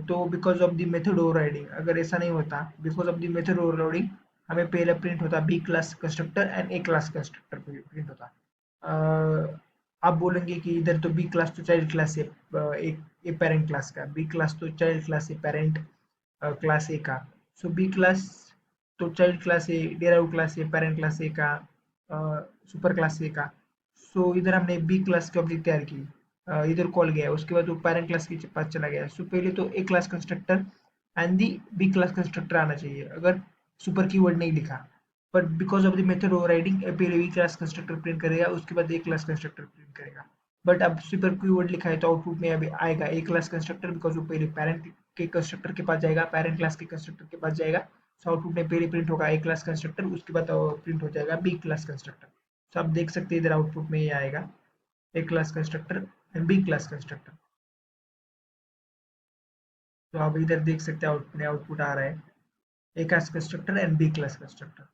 तो because of the method overriding, अगर ऐसा नहीं होता because of the method overriding हमें पहले प्रिंट होता B class constructor and A class constructor print होता। आप बोलेंगे कि इधर तो बी क्लास तो चाइल्ड क्लास है, एक ए पेरेंट क्लास का, बी क्लास तो चाइल्ड क्लास है पेरेंट क्लास ए का। सो बी क्लास तो child class A derive class A parent class A का सुपर क्लास ए का। सो इधर हमने बी क्लास की ऑब्जेक्ट तैयार की, इधर कॉल गया, उसके बाद वो पेरेंट क्लास के पास चला गया। सो पहले तो A class constructor and the B class constructor आना चाहिए अगर सुपर कीवर्ड नहीं लिखा। But because of the method overriding पहले बी क्लास कंस्ट्रक्टर प्रिंट करेगा उसके बाद ए क्लास कंस्ट्रक्टर प्रिंट करेगा। बट अब सुपर कीवर्ड लिखा है तो आउटपुट में अभी आएगा ए क्लास कंस्ट्रक्टर बिकॉज वो पहले पेरेंट के कंस्ट्रक्टर के पास जाएगा, पेरेंट क्लास के कंस्ट्रक्टर के पास जाएगा। सो आउटपुट में पहले प्रिंट होगा ए क्लास कंस्ट्रक्टर, उसके बाद प्रिंट हो जाएगा बी क्लास कंस्ट्रक्टर। तो आप देख सकते हैं इधर आउटपुट में ये आएगा A class constructor and B class constructor. तो आप इधर देख सकते हैं आउटपुट आ रहा है A class constructor and B class constructor.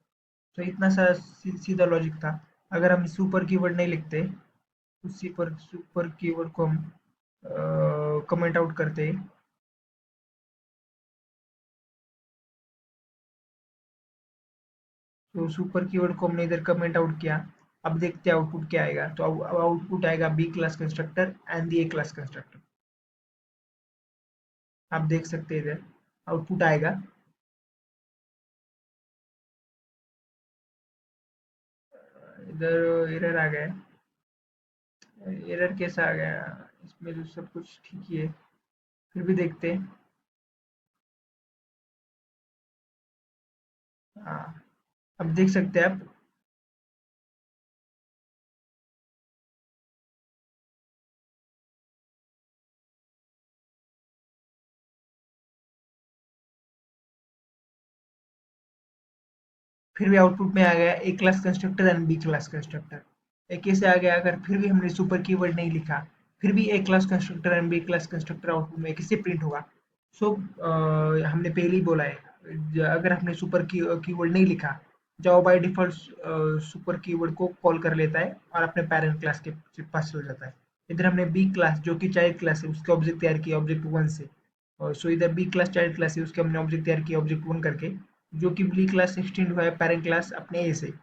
तो इतना सा सीधा लॉजिक था। अगर हम सुपर कीवर्ड नहीं लिखते, उसी पर सुपर कीवर्ड को हम कमेंट आउट करते, तो सुपर कीवर्ड को हमने इधर कमेंट आउट किया। अब देखते हैं आउटपुट क्या आएगा। तो अब आउटपुट आएगा B class constructor and the A class constructor. आप देख सकते हैं इधर आउटपुट आएगा। इधर एरर आ गया। एरर कैसा आ गया, इसमें तो सब कुछ ठीक ही है, फिर भी देखते हैं। हाँ, अब देख सकते हैं आप। फिर भी आउटपुट में आ गया A class constructor and B class constructor. ये कैसे आ गया, अगर फिर भी हमने सुपर कीवर्ड नहीं लिखा, फिर भी A class constructor and B class constructor output में कैसे प्रिंट होगा। सो हमने पहले ही बोला है अगर हमने सुपर कीवर्ड नहीं लिखा, जावा बाय डिफॉल्ट सुपर कीवर्ड को कॉल कर लेता है और अपने पेरेंट क्लास के पास चल जाता है। इधर हमने बी क्लास जो कि चाइल्ड क्लास है उसके ऑब्जेक्ट तैयार किया ऑब्जेक्ट वन से। और सो इधर बी क्लास चाइल्ड क्लास है उसके हमने ऑब्जेक्ट तैयार किया ऑब्जेक्ट वन करके, जो कि बी क्लास एक्सटेंड हुआ है पेरेंट क्लास अपने ए से।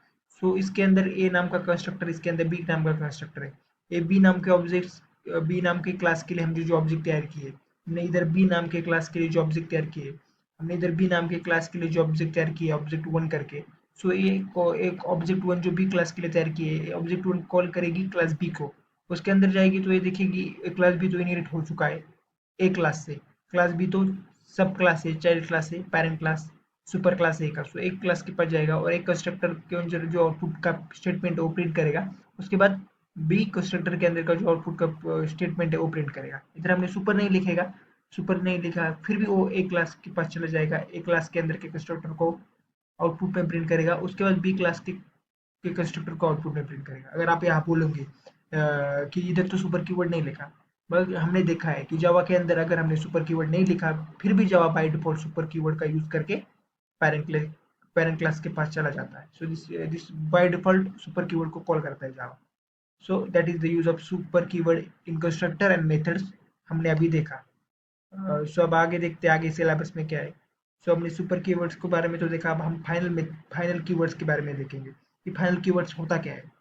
सो इसके अंदर ए नाम का कंस्ट्रक्टर, इसके अंदर बी नाम का कंस्ट्रक्टर है। ए बी नाम के ऑब्जेक्ट बी नाम के क्लास के लिए हम जो ऑब्जेक्ट तैयार किए, हमने इधर बी नाम के क्लास के लिए जो ऑब्जेक्ट तैयार किए, हमने इधर बी नाम के क्लास के लिए जो ऑब्जेक्ट तैयार किए ऑब्जेक्ट वन करके। सो ये एक ऑब्जेक्ट वन जो बी क्लास के लिए तैयार किए ऑब्जेक्ट वन कॉल करेगी क्लास बी को, उसके अंदर जाएगी तो ये देखेगी क्लास बी तो इनहेरिट हो चुका है। ए क्लास से। क्लास बी तो सब क्लास है, चाइल्ड क्लास है, parent class, super class A का। सो एक क्लास के पास जाएगा और एक कंस्ट्रक्टर के अंदर जो आउटपुट का स्टेटमेंट है वो प्रिंट करेगा। उसके बाद बी कंस्ट्रक्टर के अंदर का जो आउटपुट का स्टेटमेंट है वो प्रिंट करेगा। इधर हमने सुपर नहीं लिखेगा, सुपर नहीं लिखा, फिर भी वो ए क्लास के पास चला जाएगा, ए क्लास के अंदर के कंस्ट्रक्टर को आउटपुट में प्रिंट करेगा। उसके बाद बी क्लास के कंस्ट्रक्टर को आउटपुट में प्रिंट करेगा। अगर आप यहाँ बोलोगे कि इधर तो सुपर कीवर्ड नहीं लिखा, मगर हमने देखा है कि जावा के अंदर अगर हमने सुपर कीवर्ड नहीं लिखा फिर भी Java by default super keyword का यूज करके पैरेंट पैरेंट क्लास के पास चला जाता है। So this by default super keyword को कॉल करता है Java. So that is the use of super keyword in constructor and methods, हमने अभी देखा। सो अब आगे देखते हैं आगे सिलेबस में क्या है। सो हमने सुपर कीवर्ड्स के बारे में तो देखा, अब हम फाइनल कीवर्ड्स के बारे में देखेंगे कि फाइनल कीवर्ड्स होता क्या है।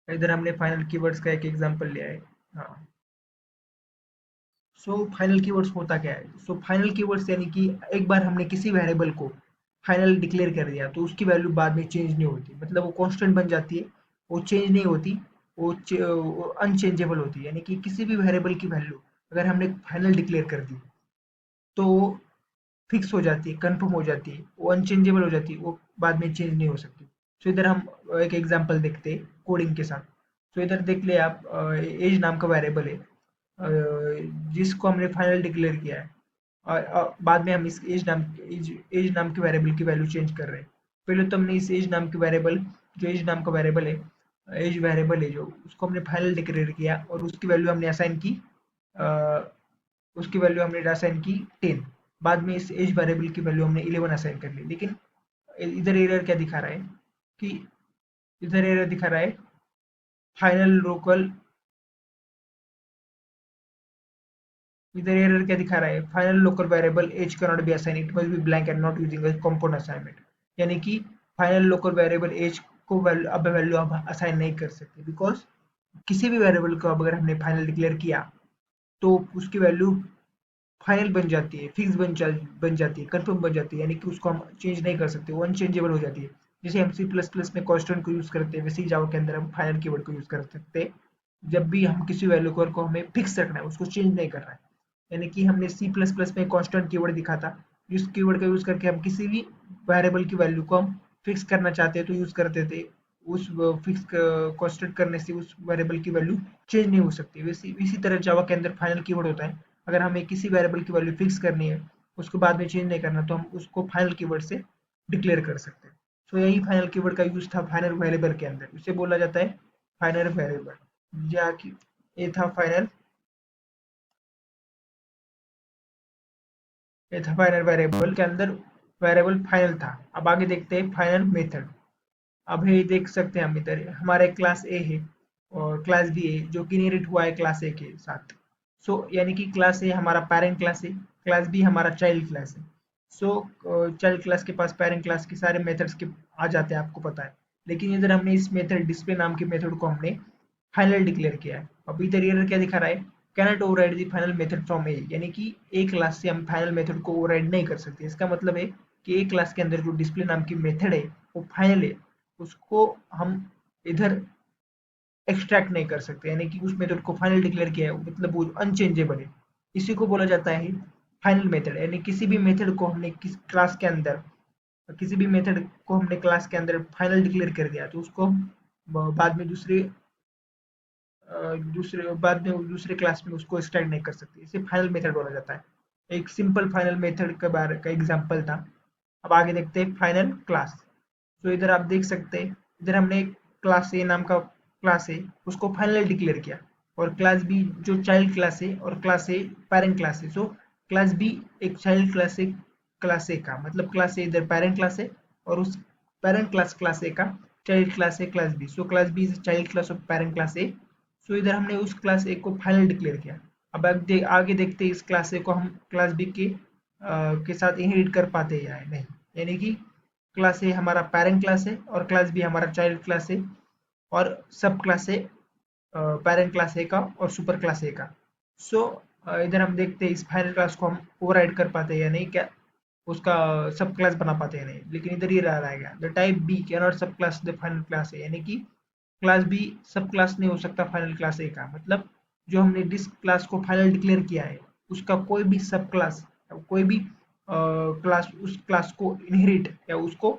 इधर हमने फाइनल कीवर्ड्स का एक एग्जांपल लिया है। हाँ, सो फाइनल कीवर्ड्स होता क्या है। सो फाइनल कीवर्ड्स यानी कि एक बार हमने किसी वेरिएबल को फाइनल डिक्लेयर कर दिया तो उसकी वैल्यू बाद में चेंज नहीं होती, मतलब वो कांस्टेंट बन जाती है, वो चेंज नहीं होती, वो अनचेंजेबल होती है। यानी कि किसी भी वेरिएबल की वैल्यू अगर हमने फाइनल डिक्लेयर कर दी तो फिक्स हो जाती है, कंफर्म हो जाती है, वो अनचेंजेबल हो जाती है, वो बाद में चेंज नहीं हो सकती। तो इधर हम एक एग्जांपल देखते हैं कोडिंग के साथ। तो इधर देख ले आप, एज नाम का वेरिएबल है जिसको हमने फाइनल डिक्लेयर किया है, और बाद में हम इस एज नाम के वेरिएबल की वैल्यू चेंज कर रहे हैं। पहले तो हमने इस एज नाम के वेरिएबल, जो एज नाम का वेरिएबल है, एज वेरिएबल है जो, उसको हमने फाइनल डिक्लेयर किया और उसकी वैल्यू हमने असाइन की, उसकी वैल्यू हमने असाइन की 10। बाद में इस एज वेरिएबल की वैल्यू हमने 11 असाइन कर ली। लेकिन इधर एरर क्या दिखा रहा है कि, इधर एरर दिखा रहा है फाइनल लोकल, इधर एरर क्या दिखा रहा है, final local variable as can not be assign, it must be blank and not using a compound assignment. यानी कि फाइनल लोकल वेरिएबल एज को वैल्यू, अब वैल्यू आप असाइन नहीं कर सकते, बिकॉज किसी भी वेरिएबल को अब अगर हमने फाइनल डिक्लेयर किया तो उसकी वैल्यू फाइनल बन जाती है, फिक्स बन जाती है, कंफर्म बन जाती है, यानी कि उसको हम चेंज नहीं कर सकते, वो अनचेंजेबल हो जाती है। जैसे हम सी प्लस प्लस में कांस्टेंट को यूज करते हैं, वैसे ही जावा के अंदर हम फाइनल कीवर्ड को यूज कर सकते हैं जब भी हम किसी वैल्यू को हमें फिक्स रखना है, उसको चेंज नहीं करना है। यानी कि हमने सी प्लस प्लस में कांस्टेंट कीवर्ड दिखा था, इस कीवर्ड का यूज करके हम किसी भी वेरिएबल की वैल्यू को हम फिक्स करना चाहते हैं तो यूज करते थे। उस फिक्स कांस्टेंट करने से उस वेरिएबल की वैल्यू चेंज नहीं हो सकती। वैसे इसी तरह जावा के अंदर फाइनल कीवर्ड होता है, अगर हमें किसी वेरिएबल की वैल्यू फिक्स करनी है, उसको बाद में चेंज नहीं करना, तो हम उसको फाइनल कीवर्ड से डिक्लेयर कर सकते हैं। तो यही फाइनल कीवर्ड का यूज था फाइनल वेरिएबल के अंदर, इसे बोला जाता है फाइनल वेरिएबल। या कि ये था फाइनल, ये था फाइनल वेरिएबल के अंदर वेरिएबल फाइनल था। अब आगे देखते हैं फाइनल मेथड। अब ये देख सकते हैं हम, इधर हमारा एक क्लास ए है और क्लास बी है जो कि इनहेरिट हुआ है क्लास ए के साथ। सो यानी कि क्लास ए हमारा पेरेंट क्लास है, क्लास बी हमारा चाइल्ड क्लास है। सो चाइल्ड क्लास के पास पेरेंट क्लास के सारे मेथड्स के आ जाते हैं, आपको पता है। लेकिन इधर हमने इस मेथड डिस्प्ले नाम के मेथड को हमने फाइनल डिक्लेयर किया है। अब इधर एरर क्या दिखा रहा है, cannot override the final method from A, यानी कि ए क्लास से हम फाइनल मेथड को ओवरराइड नहीं कर सकते। इसका मतलब है कि ए क्लास के अंदर जो डिस्प्ले नाम की मेथड है वो फाइनल है, उसको हम इधर एक्सट्रैक्ट नहीं कर सकते। यानी कि उस मेथड को फाइनल डिक्लेयर किया है, मतलब वो अनचेंजेबल है। इसी को बोला जाता है फाइनल मेथड। यानी किसी भी मेथड को हमने किस क्लास के अंदर, किसी भी मेथड को हमने क्लास के अंदर फाइनल डिक्लेयर कर दिया तो उसको बाद में दूसरे क्लास में उसको एक्सटेंड नहीं कर सकते, इसे फाइनल मेथड बोला जाता है। एक सिंपल फाइनल मेथड के बारे का एग्जांपल था। अब आगे देखते हैं फाइनल क्लास। तो इधर आप देख सकते हैं, इधर हमने क्लास ए नाम का क्लास है उसको फाइनल डिक्लेयर किया, और क्लास बी जो चाइल्ड क्लास है और क्लास ए पेरेंट क्लास है। सो क्लास बी एक चाइल्ड क्लास है क्लास ए का, मतलब क्लास ए इधर पेरेंट क्लास है और उस पेरेंट क्लास क्लास ए का चाइल्ड क्लास है class B. So class B is child class of parent class A. So इधर हमने उस क्लास ए को फाइनल डिक्लेयर किया। अब आगे देखते हैं इस क्लास ए को हम क्लास बी के साथ इनहेरिट कर पाते हैं या नहीं। यानी कि क्लास ए हमारा पेरेंट क्लास है और क्लास बी हमारा चाइल्ड क्लास है, और सब क्लास है पेरेंट क्लास ए का और सुपर क्लास ए का। सो इधर हम देखते हैं इस फाइनल क्लास को हम ओवरराइड कर पाते हैं या नहीं, क्या उसका सब क्लास बना पाते हैं नहीं। लेकिन इधर ये रह रहेगा, the type B can not sub class the final class है, यानी कि क्लास बी सब क्लास नहीं हो सकता फाइनल क्लास ए का। मतलब जो हमने जिस क्लास को फाइनल डिक्लेयर किया है उसका कोई भी सब क्लास, कोई भी क्लास उस क्लास को इनहेरिट या उसको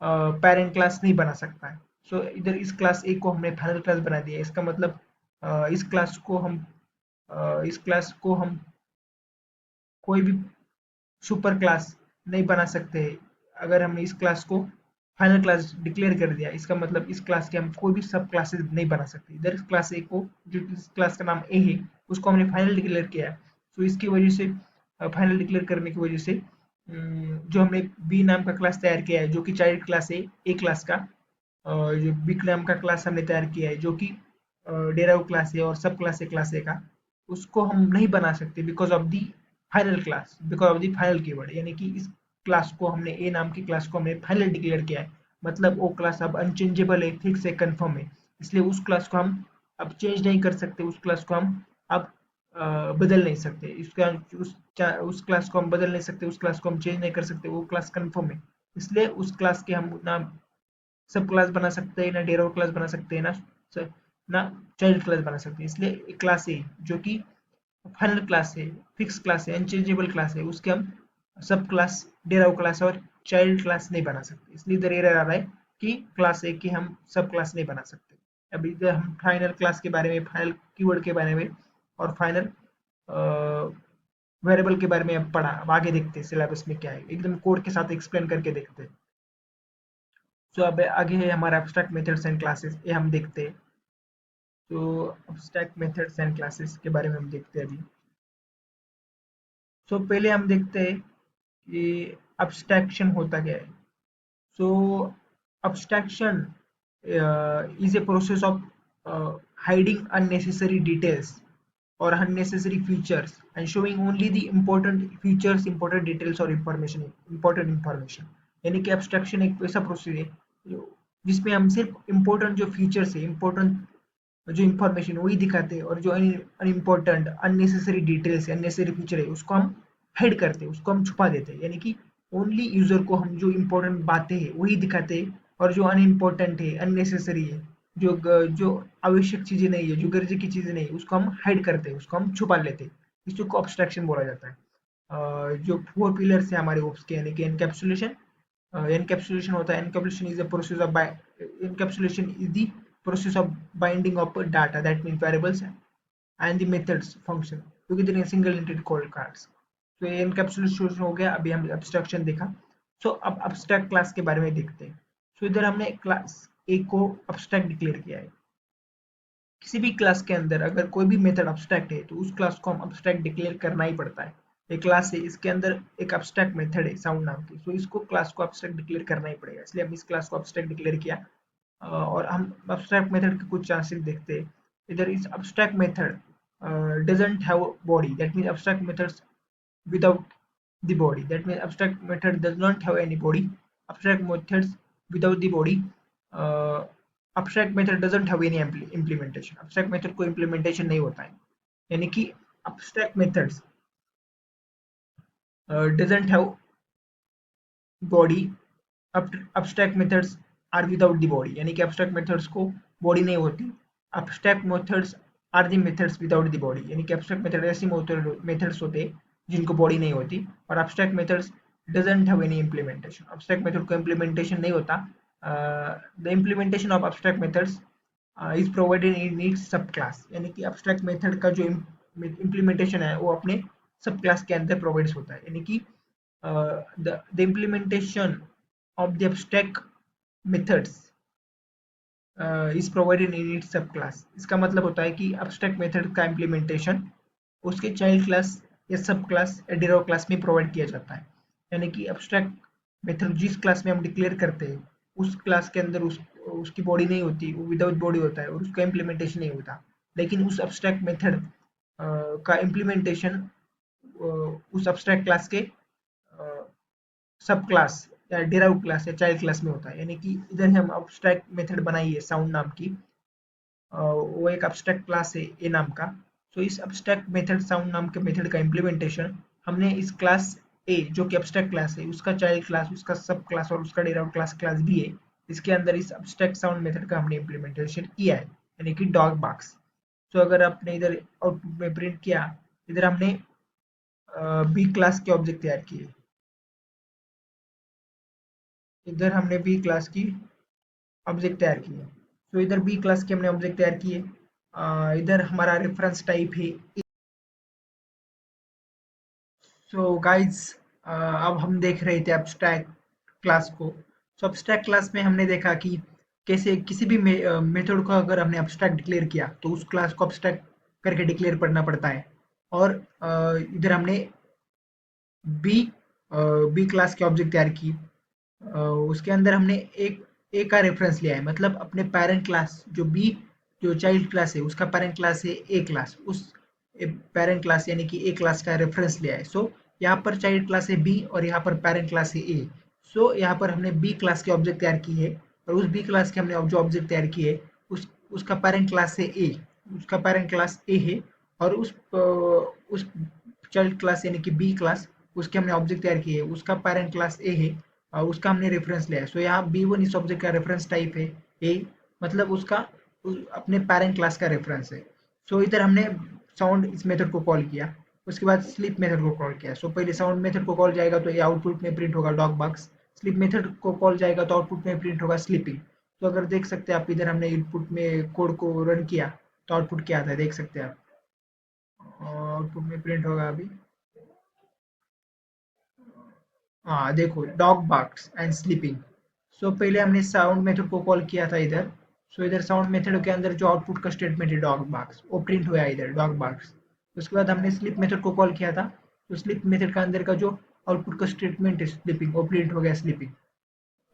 पेरेंट क्लास नहीं बना सकता है। सो इधर इस क्लास ए को हमने फाइनल क्लास बना दिया, इसका मतलब इस क्लास को हम कोई भी सुपर क्लास नहीं बना सकते। अगर हमने इस क्लास को फाइनल क्लास डिक्लेयर कर दिया, इसका मतलब इस क्लास के हम कोई भी सब क्लासेस नहीं बना सकते। इधर इस क्लास ए को, जो इस क्लास का नाम ए है, उसको हमने फाइनल डिक्लेयर किया है। तो इसकी वजह से फाइनल डिक्लेयर करने की वजह से जो हमने बी नाम का क्लास तैयार किया है, जो कि चाइल्ड क्लास है ए क्लास का, जो बी नाम का क्लास हमने तैयार किया है जो कि डेराइव क्लास है और सब क्लास है क्लास ए का, उसको हम नहीं बना सकते because of the final class, because of the final keyword. यानी कि इस क्लास को हमने ए नाम की क्लास को हमने फाइनल डिक्लेयर किया है, मतलब वो क्लास अब अनचेंजेबल है, फिक्स है, कंफर्म है। इसलिए उस क्लास को हम अब चेंज नहीं कर सकते, उस क्लास को हम अब बदल नहीं सकते। इसका उस क्लास को हम बदल नहीं सकते, उस क्लास को हम चेंज नहीं कर सकते, वो क्लास कंफर्म है। इसलिए उस क्लास के हम ना सब क्लास बना सकते हैं, ना डेराइव क्लास बना सकते हैं, ना चाइल्ड क्लास बना सकते हैं। इसलिए एक क्लास है जो कि फाइनल क्लास है, फिक्स क्लास है, अनचेंजेबल क्लास है, उसके हम सब क्लास, डेराइव क्लास और चाइल्ड क्लास नहीं बना सकते। इसलिए इधर एरर आ रहा है कि क्लास ए की हम सब क्लास नहीं बना सकते। अभी इधर हम फाइनल क्लास के बारे में, फाइनल कीवर्ड के बारे में और फाइनल वेरिएबल के बारे में अब पढ़ा, अब आगे देखते हैं सिलेबस में क्या है, एकदम कोड के साथ एक्सप्लेन करके देखते हैं। सो अब आगे है हमारा एब्स्ट्रैक्ट मेथड्स एंड क्लासेस, ये हम देखते हैं। तो एब्स्ट्रैक्ट मेथड्स एंड क्लासेस के बारे में हम देखते हैं अभी। सो पहले हम देखते हैं कि एब्स्ट्रैक्शन होता क्या है। सो abstraction is a process of hiding unnecessary details or unnecessary features and showing only the important features, important details or important information। यानी कि एब्स्ट्रैक्शन एक ऐसा प्रोसेस है जिसमें हम सिर्फ इम्पोर्टेंट जो फीचर्स है, इम्पोर्टेंट जो इन्फॉर्मेशन वही दिखाते हैं, और जो अनइम्पोर्टेंट अननेसेसरी डिटेल्स है, अननेसेसरी फीचर है, उसको हम हाइड करते हैं, उसको हम छुपा देते हैं। यानी कि ओनली यूजर को हम जो इम्पोर्टेंट बातें हैं वही दिखाते हैं, और जो अनइम्पोर्टेंट है, अननेसेसरी है, जो आवश्यक चीजें नहीं है, जो गर्ज की चीजें नहीं है, उसको हम हाइड करते हैं, उसको हम छुपा लेते हैं। इस चीज को ऑब्स्ट्रक्शन बोला जाता है। जो फोर पिलर्स है हमारे ओप्स के, यानी कि एनकैप्सुलेशन, encapsulation होता है, encapsulation is a process of encapsulation is the process of binding of data, that means variables and the methods function together in single entity called cards। तो ये encapsulation हो गया। अभी हम abstraction देखा। सो अब abstract क्लास के बारे में देखते हैं। सो इधर हमने क्लास ए को abstract डिक्लेयर किया है। किसी भी क्लास के अंदर अगर कोई भी मेथड अब्स्ट्रैक्ट है तो उस क्लास को हम अब्स्ट्रैक्ट डिक्लेयर करना ही पड़ता है। एक क्लास है, इसके अंदर एक अब्स्ट्रैक्ट मेथड है साउंड नाम की, तो इसको क्लास को अब्स्ट्रैक्ट डिक्लेयर करना ही पड़ेगा। इसलिए हम इस क्लास को अब्स्ट्रैक्ट डिक्लेयर किया। और हम अब्स्ट्रैक्ट मेथड के कुछ चांसेस देखते हैं। इधर इस abstract method doesn't have body, that mean abstract methods without the body, that means abstract method does not have any body। Abstract methods without the body, uh, abstract method doesn't have any implementation। abstract method को implementation नहीं होता है। यानी कि abstract methods doesn't have body। abstract methods are without the body, यानी कि abstract methods को body नहीं होती। abstract methods are the methods without the body, यानी कि abstract method ऐसी methods होते हैं जिनको body नहीं होती। और abstract methods doesn't have any implementation, abstract method को implementation नहीं होता। The implementation of abstract methods is provided in its subclass, यानी कि abstract method का जो implementation है वो अपने सब क्लास के अंदर प्रोवाइड होता है। यानी कि the implementation of the abstract methods is provided in its subclass। इसका मतलब होता है कि abstract method का implementation उसके चाइल्ड क्लास या सब क्लास या डेराइव क्लास में प्रोवाइड किया जाता है। यानी कि abstract method जिस क्लास में हम डिक्लेयर करते हैं उस क्लास के अंदर उसकी बॉडी नहीं होती, वो विदाउट बॉडी होता है और उसका इम्प्लीमेंटेशन नहीं होता। लेकिन उस abstract method का इम्प्लीमेंटेशन उस abstract क्लास के सब क्लास या डेराइव क्लास या चाइल्ड क्लास में होता है। यानी कि इधर हम अब्स्ट्रैक्ट मेथड बनाई है साउंड नाम की, वो एक अब्स्ट्रैक्ट क्लास है ए नाम का। तो इस अब्स्ट्रैक्ट मेथड साउंड नाम के मेथड का इम्प्लीमेंटेशन हमने इस क्लास ए जो कि अब्स्ट्रैक्ट क्लास है उसका चाइल्ड क्लास, उसका सब क्लास और उसका डेराइव क्लास भी है, इसके अंदर इस अब्स्ट्रैक्ट साउंड मेथड का हमने इम्प्लीमेंटेशन किया है, यानी कि डॉग बॉक्स। सो अगर आपने इधर आउटपुट में प्रिंट किया, इधर हमने बी क्लास के ऑब्जेक्ट तैयार किए, इधर हमने बी क्लास की ऑब्जेक्ट तैयार किए। तो इधर बी क्लास के हमने ऑब्जेक्ट तैयार किए। इधर हमारा रेफरेंस टाइप है। सो गाइज, अब हम देख रहे थे एब्स्ट्रैक्ट क्लास को। सो एब्स्ट्रैक्ट क्लास में हमने देखा कि कैसे किसी भी मेथड को अगर हमने एब्स्ट्रैक्ट डिक्लेयर किया तो उस क्लास को एब्स्ट्रैक्ट करके डिक्लेयर करना पड़ता है। और इधर हमने बी बी क्लास के ऑब्जेक्ट तैयार की। उसके अंदर हमने एक ए का रेफरेंस लिया है, मतलब अपने पेरेंट क्लास जो बी, जो चाइल्ड क्लास है उसका पेरेंट क्लास है ए क्लास, उस पेरेंट क्लास यानी कि ए क्लास का रेफरेंस लिया है। सो यहाँ पर चाइल्ड क्लास है बी और यहाँ पर पेरेंट क्लास है ए। सो यहाँ पर हमने बी क्लास के ऑब्जेक्ट तैयार की है और उस बी क्लास के हमने जो ऑब्जेक्ट तैयार किए है उसका पेरेंट क्लास है ए, उसका पेरेंट क्लास ए है। और उस चाइल्ड क्लास यानी कि बी क्लास, उसके हमने ऑब्जेक्ट तैयार किए, उसका पेरेंट क्लास ए है और उसका हमने रेफरेंस लिया है। सो यहाँ B1 इस ऑब्जेक्ट का रेफरेंस टाइप है ए, मतलब उसका अपने पेरेंट क्लास का रेफरेंस है। सो इधर हमने साउंड इस मेथड को कॉल किया, उसके बाद स्लीप मेथड को कॉल किया। सो पहले साउंड मेथड को कॉल जाएगा तो ये आउटपुट में प्रिंट होगा डॉग बॉक्स। स्लीप मेथड को कॉल जाएगा तो आउटपुट में प्रिंट होगा स्लीपिंग। तो अगर देख सकते हैं आप, इधर हमने इनपुट में कोड को रन किया तो आउटपुट क्या आता है देख सकते हैं आप। आउटपुट में प्रिंट होगा अभी। हाँ देखो, डॉग बार्क्स एंड स्लीपिंग। सो पहले हमने साउंड मेथड को कॉल किया था इधर। सो इधर साउंड मेथड के अंदर जो आउटपुट का स्टेटमेंट है डॉग बार्क्स, वो प्रिंट हुआ है इधर डॉग बार्क्स। उसके बाद हमने स्लीप मेथड को कॉल किया था, तो स्लीप मेथड का अंदर का जो आउटपुट का स्टेटमेंट है स्लीपिंग, वो प्रिंट हो गया स्लीपिंग।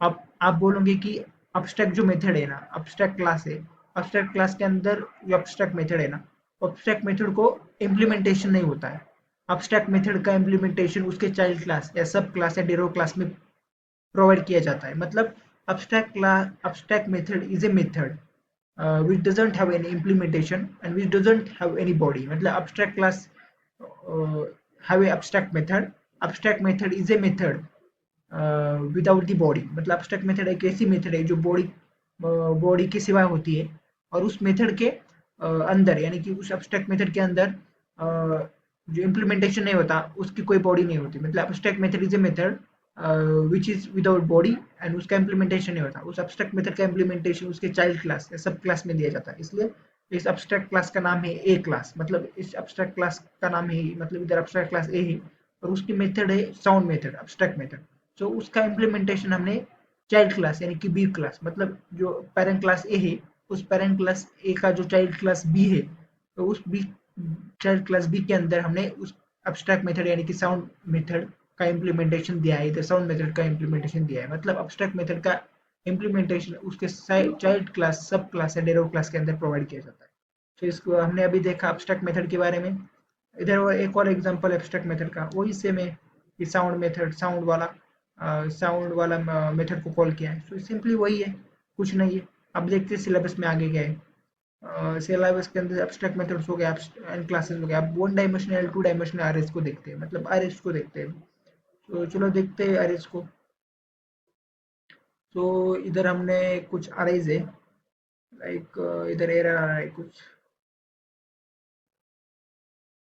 अब आप बोलोगे कि अब्स्ट्रैक्ट जो मेथड है ना, अब्स्ट्रैक्ट क्लास है, अब्स्ट्रैक्ट क्लास के अंदर जो अब्स्ट्रैक्ट मेथड है ना, अब्स्ट्रैक्ट मेथड को इम्प्लीमेंटेशन नहीं होता है। अब्स्ट्रैक्ट मेथड का इम्प्लीमेंटेशन उसके चाइल्ड क्लास या सब क्लास या डेरो क्लास में प्रोवाइड किया जाता है। मतलब abstract method is a method which doesn't have any implementation and which doesn't have any body। मतलब abstract class have a abstract method। abstract method is a method without the body. मतलब abstract method एक ऐसी method है जो body के सिवाय होती है और उस मेथड के अंदर यानी कि उस abstract मेथड के अंदर जो इम्प्लीमेंटेशन नहीं होता उसकी कोई बॉडी नहीं होती। मतलब abstract method is a method which is without body and उसका इम्प्लीमेंटेशन नहीं होता। उस abstract मेथड का इम्प्लीमेंटेशन उसके चाइल्ड क्लास या सब क्लास में दिया जाता है। इसलिए इस abstract क्लास का नाम है ए क्लास। मतलब इस abstract क्लास का नाम है, मतलब इधर abstract क्लास ए है और उसकी मेथड है साउंड मेथड, abstract मेथड। तो उसका इम्प्लीमेंटेशन हमने चाइल्ड क्लास यानी कि बी क्लास, मतलब जो पेरेंट क्लास ए है उस पेरेंट क्लास ए का जो चाइल्ड क्लास बी है, तो उस बी चाइल्ड क्लास बी के अंदर हमने उस abstract मेथड यानी कि साउंड मेथड का इम्प्लीमेंटेशन दिया है। इधर साउंड मेथड का इम्प्लीमेंटेशन दिया है। मतलब abstract मेथड का इम्प्लीमेंटेशन उसके चाइल्ड क्लास, सब क्लास या डेरिवेटिव क्लास के अंदर प्रोवाइड किया जाता है। तो इसको हमने अभी देखा abstract मेथड के बारे में। इधर वो एक और एग्जांपल abstract मेथड का वही सेम है कि साउंड मेथड, साउंड वाला मेथड को कॉल किया है। तो सिंपली वही है, कुछ नहीं है। अब देखते हैं सिलेबस में आगे क्या है। सिलेबस के अंदर एब्स्ट्रैक्ट मेथड्स हो गया एंड क्लासेस हो गया। अब one dimensional two dimensional arrays को देखते हैं, मतलब अरेज को देखते हैं। तो चलो देखते हैं अरेज को। तो इधर हमने कुछ अरेज है, लाइक इधर एरर आ रहा है कुछ।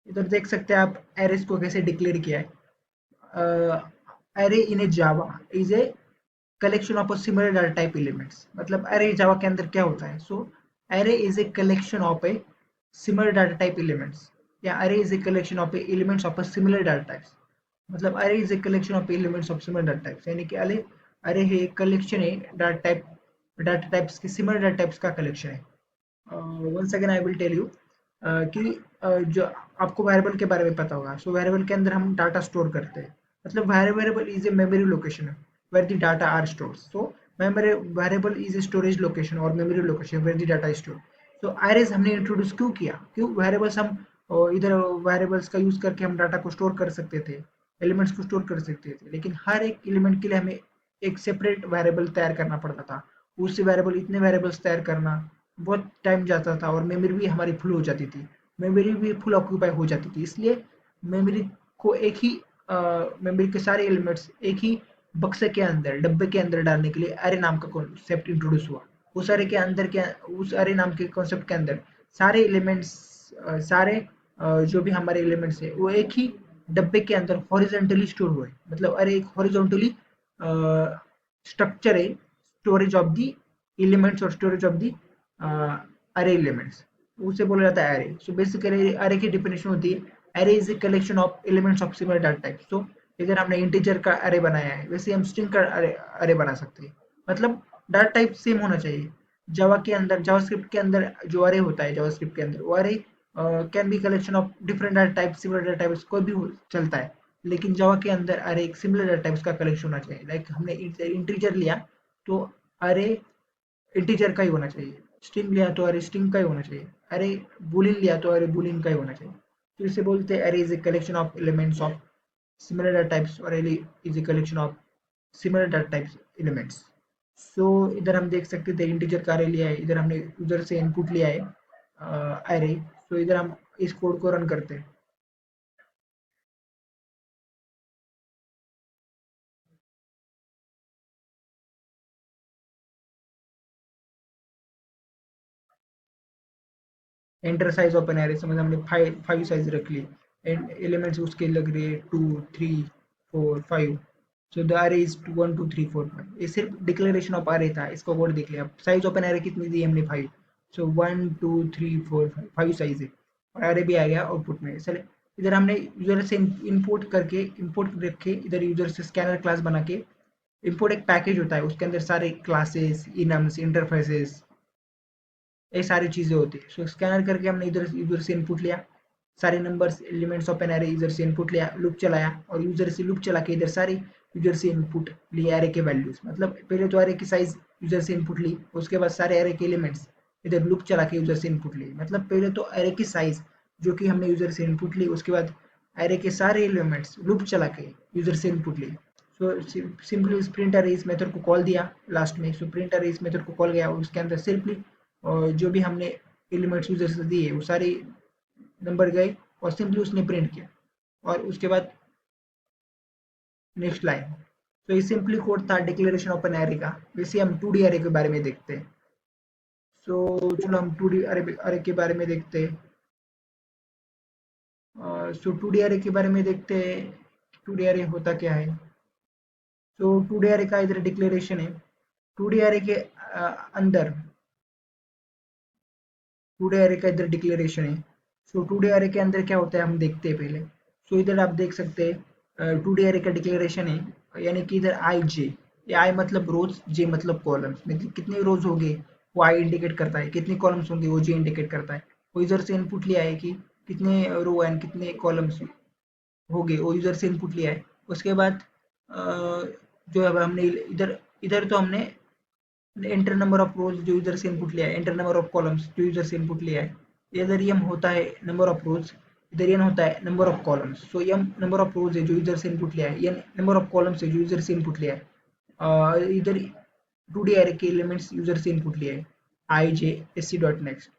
इधर देख सकते हैं आप अरेज को कैसे डिक्लेयर किया है। array in a java is a collection of a similar data type elements। मतलब array java के अंदर क्या होता है? So array is a collection of a similar data type elements या array is a collection of a elements of a similar data types। मतलब array is a collection of elements of similar data types, यानी कि array है एक collection है data types की, similar data types का collection है। Once again I will tell you कि जो आपको वेरिएबल के बारे में पता होगा। सो वेरिएबल के अंदर हम डाटा स्टोर करते हैं। मतलब variable is a memory location where the data are stored. So memory variable is a storage location और memory location where the data store. तो अरेज हमने इंट्रोड्यूस क्यों किया? क्यों वेरिएबल्स हम इधर वेरिएबल्स का यूज करके हम डाटा को स्टोर कर सकते थे, एलिमेंट्स को स्टोर कर सकते थे, लेकिन हर एक एलिमेंट के लिए हमें एक सेपरेट वेरिएबल तैयार करना पड़ता था। उससे वेरिएबल, इतने वेरिएबल्स तैयार करना बहुत टाइम जाता था और मेमोरी भी हमारी फुल हो जाती थी, मेमोरी भी फुल ऑक्यूपाई हो जाती थी। इसलिए मेमोरी को एक ही मेमोरी के सारे एलिमेंट्स एक ही बक्से के अंदर, डब्बे के अंदर डालने के लिए अरे नाम का कॉन्सेप्ट इंट्रोड्यूस हुआ। उस अरे के अंदर, क्या उस अरे नाम के कॉन्सेप्ट के अंदर सारे एलिमेंट्स, सारे जो भी हमारे एलिमेंट्स है वो एक ही डब्बे के अंदर हॉरिजॉन्टली स्टोर हुए, मतलब अरे एक हॉरिजॉन्टली स्ट्रक्चर है स्टोरेज ऑफ दी एलिमेंट्स और स्टोरेज ऑफ दी अरे एलिमेंट्स, उसे बोला जाता है अरे। सो बेसिकली अरे की डेफिनेशन होती है अरे is a collection of elements of similar data type. तो इधर हमने इंटीजर का अरे बनाया है, वैसे हम स्ट्रिंग का अरे बना सकते हैं, मतलब डाटा टाइप सेम होना चाहिए। जावा के अंदर, जावास्क्रिप्ट के अंदर जो अरे होता है, जावास्क्रिप्ट के अंदर वो अरे can be collection of different data type, similar data types, कोई भी चलता है, लेकिन जावा के अंदर अरे एक सिमिलर डाटा टाइप्स का कलेक्शन होना चाहिए। लाइक हमने इंटीजर लिया तो अरे इंटीजर का ही होना चाहिए, स्ट्रिंग लिया तो अरे स्ट्रिंग का ही होना चाहिए, अरे बुलियन लिया तो अरे बुलियन का ही होना चाहिए। तो इसे बोलते हैं अरे is a collection of elements of similar data types or array is a collection of similar data types elements। so इधर हम देख सकते थे इंटीजर का अरे लिया है, इधर हमने यूजर से इनपुट लिया है अरे। तो इधर हम इस कोड को रन करते हैं। Enter size of an array, समझ हमने फाइव साइज रख ली एंड एलिमेंट्स उसके लग रहे हैं 2 3 4 5। सो द अरे इज 1 2 3 4 5। ये सिर्फ डिक्लेरेशन ऑफ अरे था, इसको कोड देख लिया। साइज ऑफ एन अरे कितनी दी हमने 5। सो 1 2 3 4 5 साइज है और अरे भी आ गया आउटपुट में। चले इधर हमने यूजर से इंपोर्ट करके, इंपोर्ट रख के इधर यूजर से स्कैनर क्लास बना के, इंपोर्ट एक पैकेज होता है उसके अंदर सारे क्लासेस, इनम्स, इंटरफेसेस, ये सारी चीजें होती है। सो स्कैनर करके हमने इधर यूजर से इनपुट लिया, सारे numbers elements of an array user से इनपुट लिया, लूप चलाया और यूजर से लूप चला के इधर सारे यूजर से इनपुट लिए एरे के वैल्यूज। मतलब पहले तो एरे की साइज यूजर से इनपुट ली, उसके बाद सारे एरे के एलिमेंट्स इधर लूप चला के यूजर से इनपुट लिए। मतलब पहले तो एरे की साइज जो कि हमने यूजर से इनपुट ली, उसके बाद एरे के सारे एलिमेंट्स लूप चला के यूजर से इनपुट लिए। सो सिंपली प्रिंट अरे इस मेथड को कॉल दिया लास्ट में। सो प्रिंट अरे इस मेथड को कॉल गया और उसके अंदर सिंपली और जो भी हमने एलिमेंट्स यूजर से दिए वो सारे नंबर गए और सिंपली उसने प्रिंट किया। और उसके बाद नेक्स्ट लाइन। तो ये सिंपली कोड था डिक्लेरेशन ऑफ एन एरे का। वैसे हम 2D एरे के बारे में देखते हैं। सो चलो हम 2D अरे के बारे में देखते हैं। सो 2D एरे के बारे में देखते हैं। 2D एरे होता क्या है। सो 2D एरे का इधर डिक्लेरेशन है। 2D एरे के अंदर 2D एरे का इधर डिक्लेरेशन है। सो 2D एरे के अंदर क्या होता है हम देखते हैं पहले। सो इधर आप देख सकते हैं 2D एरे का डिक्लेरेशन है, यानी कि इधर आई जे, ये आई मतलब रोज, जे मतलब कॉलम्स, मतलब कितने रोज होंगे वो आई इंडिकेट करता है, कितने कॉलम्स होंगे वो जे इंडिकेट करता है। वो यूजर से इनपुट लिया है कि कितने रो एंड कितने कॉलम्स होंगे, वो यूजर से इनपुट लिया है। उसके बाद जो अब हमने इधर इधर तो हमने एंटर नंबर ऑफ रोज जो यूजर से इनपुट लिया है, एंटर नंबर ऑफ कॉलम्स जो यूजर से इनपुट लिया है। इधर यम होता है नंबर ऑफ रोज, इधर यन होता है number of columns. So m number of rows है जो यूजर से इनपुट लिया है, यन नंबर ऑफ कॉलम्स है जो यूजर से इनपुट लिया है। इधर 2D एरे के एलिमेंट्स यूजर से इनपुट लिए है, I J S C dot next.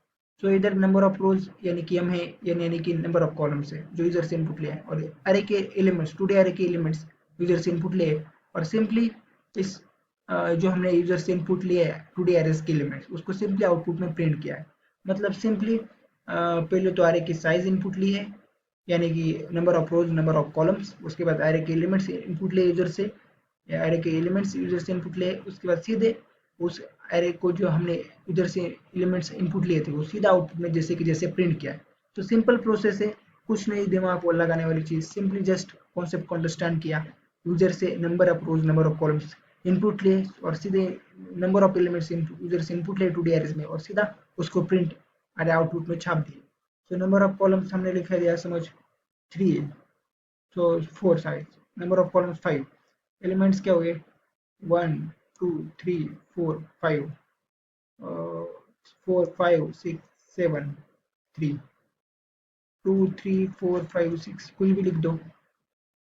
So इधर नंबर ऑफ रोज यानी कि एम है, यानी कि नंबर ऑफ कॉलम्स है जो यूजर से इनपुट लिया है, और अरे के एलिमेंट्स 2D अरे के एलिमेंट्स यूजर से इनपुट लिए है। और सिंपली इस जो हमने यूजर से इनपुट लिया है 2D एरेस के एलिमेंट्स, उसको सिंपली आउटपुट में प्रिंट किया है। मतलब सिंपली पहले तो अरे की साइज इनपुट ली है, यानी कि number of rose, number of columns. उसके बाद अरे के एलिमेंट्स इनपुट लिए यूजर से, एरे के एलिमेंट्स यूजर से इनपुट लिए, उसके बाद सीधे उस एरे को जो हमने यूजर से एलिमेंट्स इनपुट लिए थे वो सीधा आउटपुट में जैसे कि जैसे प्रिंट किया है। तो सिंपल प्रोसेस है, कुछ नहीं दिमाग को लगाने वाली चीज, सिंपली जस्ट कॉन्सेप्ट को अंडरस्टैंड किया, यूजर से number of rose, number of columns input लिए और सीधे नंबर ऑफ एलिमेंट्स यूजर से इनपुट लिए 2D एरेज में और सीधा उसको प्रिंट अरे आउटपुट में छाप दिए। तो नंबर ऑफ कॉलम्स हमने लिखा दिया समझ 3 है, तो 4 size, number of columns 5, elements क्या हो गए 1 2 3 4 5, 4 5 6 7 3, 2 3 4 5 6 कुछ भी लिख दो।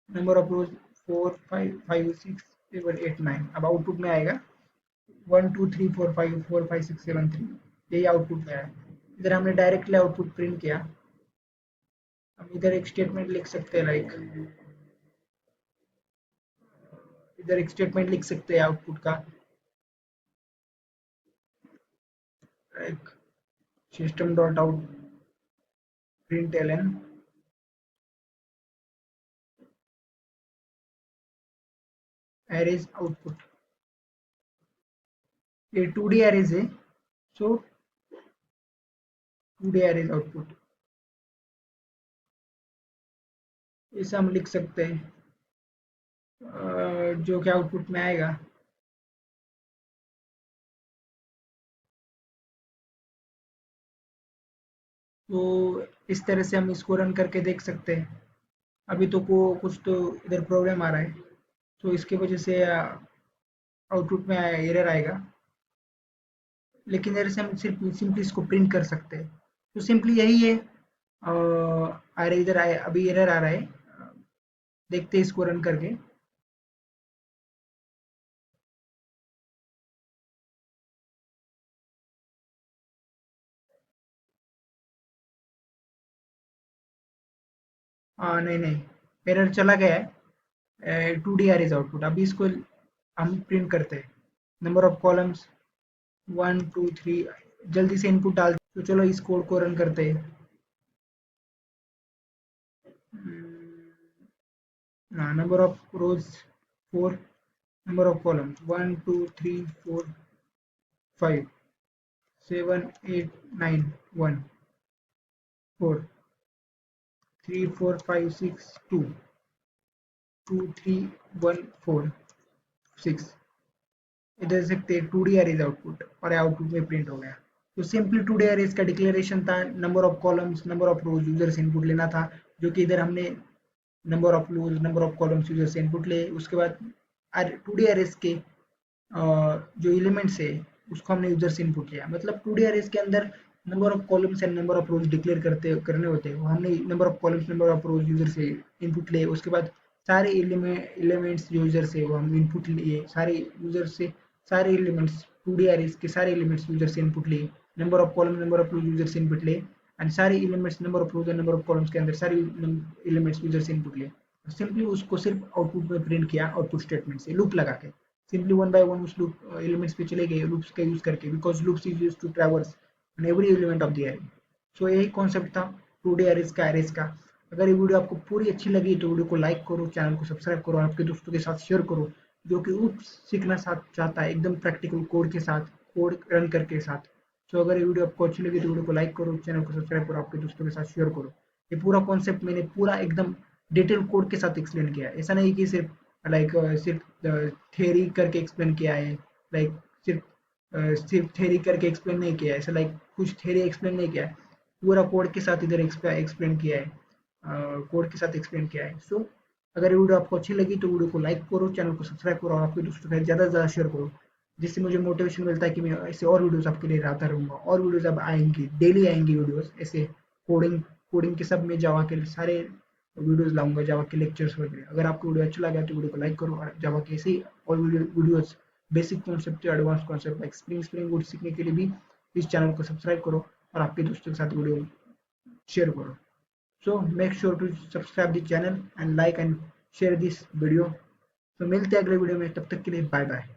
नंबर ऑफ रोज 4 5 5 6 7 8 9। अब आउटपुट में आएगा 1 2 3 4 5 4 5 6 7 3, यही आउटपुट में आया। इधर हमने डायरेक्टली आउटपुट प्रिंट किया। हम इधर एक स्टेटमेंट लिख सकते हैं, लाइक इधर एक स्टेटमेंट लिख सकते हैं आउटपुट का, system dot out println arrays output. ये 2D arrays है, so 2D arrays output ऐसा हम लिख सकते हैं, जो कि आउटपुट में आएगा। तो इस तरह से हम इसको रन करके देख सकते हैं। अभी तो को कुछ तो इधर प्रॉब्लम आ रहा है, तो इसकी वजह से आउटपुट में एरर आएगा, लेकिन इधर से हम सिर्फ सिंपली इसको प्रिंट कर सकते हैं। तो सिंपली यही है। अरे इधर आए, अभी एरर आ रहा है, देखते हैं इसको रन करके। नहीं नहीं, एरर चला गया है। 2D arrays output. अभी इसको हम प्रिंट करते हैं। Number of columns 1 2 3। जल्दी से इनपुट डाल, तो चलो इस कोड को रन करते हैं। Number of rose 4, number of columns 1 2 3 4 5 7 8 9 1 4 3 4 5 6 2 2 3 1 4 6। इधर से 2D अरेज आउटपुट, और आउटपुट में प्रिंट हो गया। तो सिंपली 2D अरेज का डिक्लेरेशन था, number of columns number of rose user से इनपुट लेना था, जो कि इधर हमने number of rose number of columns user से इनपुट ले। उसके बाद 2D अरेज के जो एलिमेंट्स है उसको हमने यूजर से इनपुट लिया। मतलब 2D अरेज के अंदर number of columns and number of rose declare करने होते हैं, वो हमने number of columns number of rose user से इनपुट लिए। उसके बाद सारे एलिमेंट्स जो यूजर से वो हम इनपुट लिए, सारे यूजर से सारे एलिमेंट्स 2D अरेज के सारे एलिमेंट्स यूजर से इनपुट लिए, number of column number of rose user से इनपुट लिए, एंड सारे elements number of rose and number of columns के अंदर सारे एलिमेंट्स यूजर से इनपुट लिए। सिंपली उसको सिर्फ आउटपुट में प्रिंट किया, आउटपुट स्टेटमेंट से लूप लगा के। सिंपली वन बाय वन उस लूप एलिमेंट्स पे चले गए लूप्स का यूज करके, because loops is used to traverse an every element of the array. So यही कॉन्सेप्ट था 2D एरेज का। अगर ये वीडियो आपको पूरी अच्छी लगी तो वीडियो को लाइक करो, चैनल को सब्सक्राइब करो, आपके दोस्तों के साथ शेयर करो जो कि सीखना चाहता है एकदम प्रैक्टिकल कोड के साथ, कोड रन करके साथ। सो अगर ये वीडियो आपको अच्छी लगी तो वीडियो को लाइक करो, चैनल को सब्सक्राइब करो, आपके दोस्तों के साथ शेयर करो। ये पूरा कॉन्सेप्ट मैंने पूरा एकदम डिटेल कोड के साथ एक्सप्लेन किया है। ऐसा नहीं कि लाइक सिर्फ थ्योरी करके एक्सप्लेन किया है, लाइक सिर्फ थ्योरी करके एक्सप्लेन नहीं किया है, ऐसा लाइक कुछ थ्योरी एक्सप्लेन नहीं किया है, पूरा कोड के साथ इधर एक्सप्लेन किया है, कोड के साथ एक्सप्लेन किया है। सो अगर ये वीडियो आपको अच्छी लगी तो वीडियो को लाइक करो, चैनल को सब्सक्राइब करो, और आपके दोस्तों के साथ ज़्यादा से ज़्यादा शेयर करो, जिससे मुझे मोटिवेशन मिलता है कि मैं ऐसे और वीडियोस आपके लिए लाता रहूँगा। और वीडियोस अब आएंगी, डेली आएंगी वीडियोस ऐसे कोडिंग कोडिंग के सब में, जावा के सारे वीडियोस लाऊंगा, जावा के लेक्चर्स वगैरह। अगर आपको वीडियो अच्छा लगा तो वीडियो को लाइक करो, और जावा के ऐसे ही और वीडियोस बेसिक कॉन्सेप्ट या advance concept like spring boot सीखने के लिए भी इस चैनल को सब्सक्राइब करो, और आपके दोस्तों के साथ वीडियो शेयर करो। So make sure to subscribe the channel and like and share this video. तो मिलते हैं अगले वीडियो में, तब तक के लिए बाय बाय।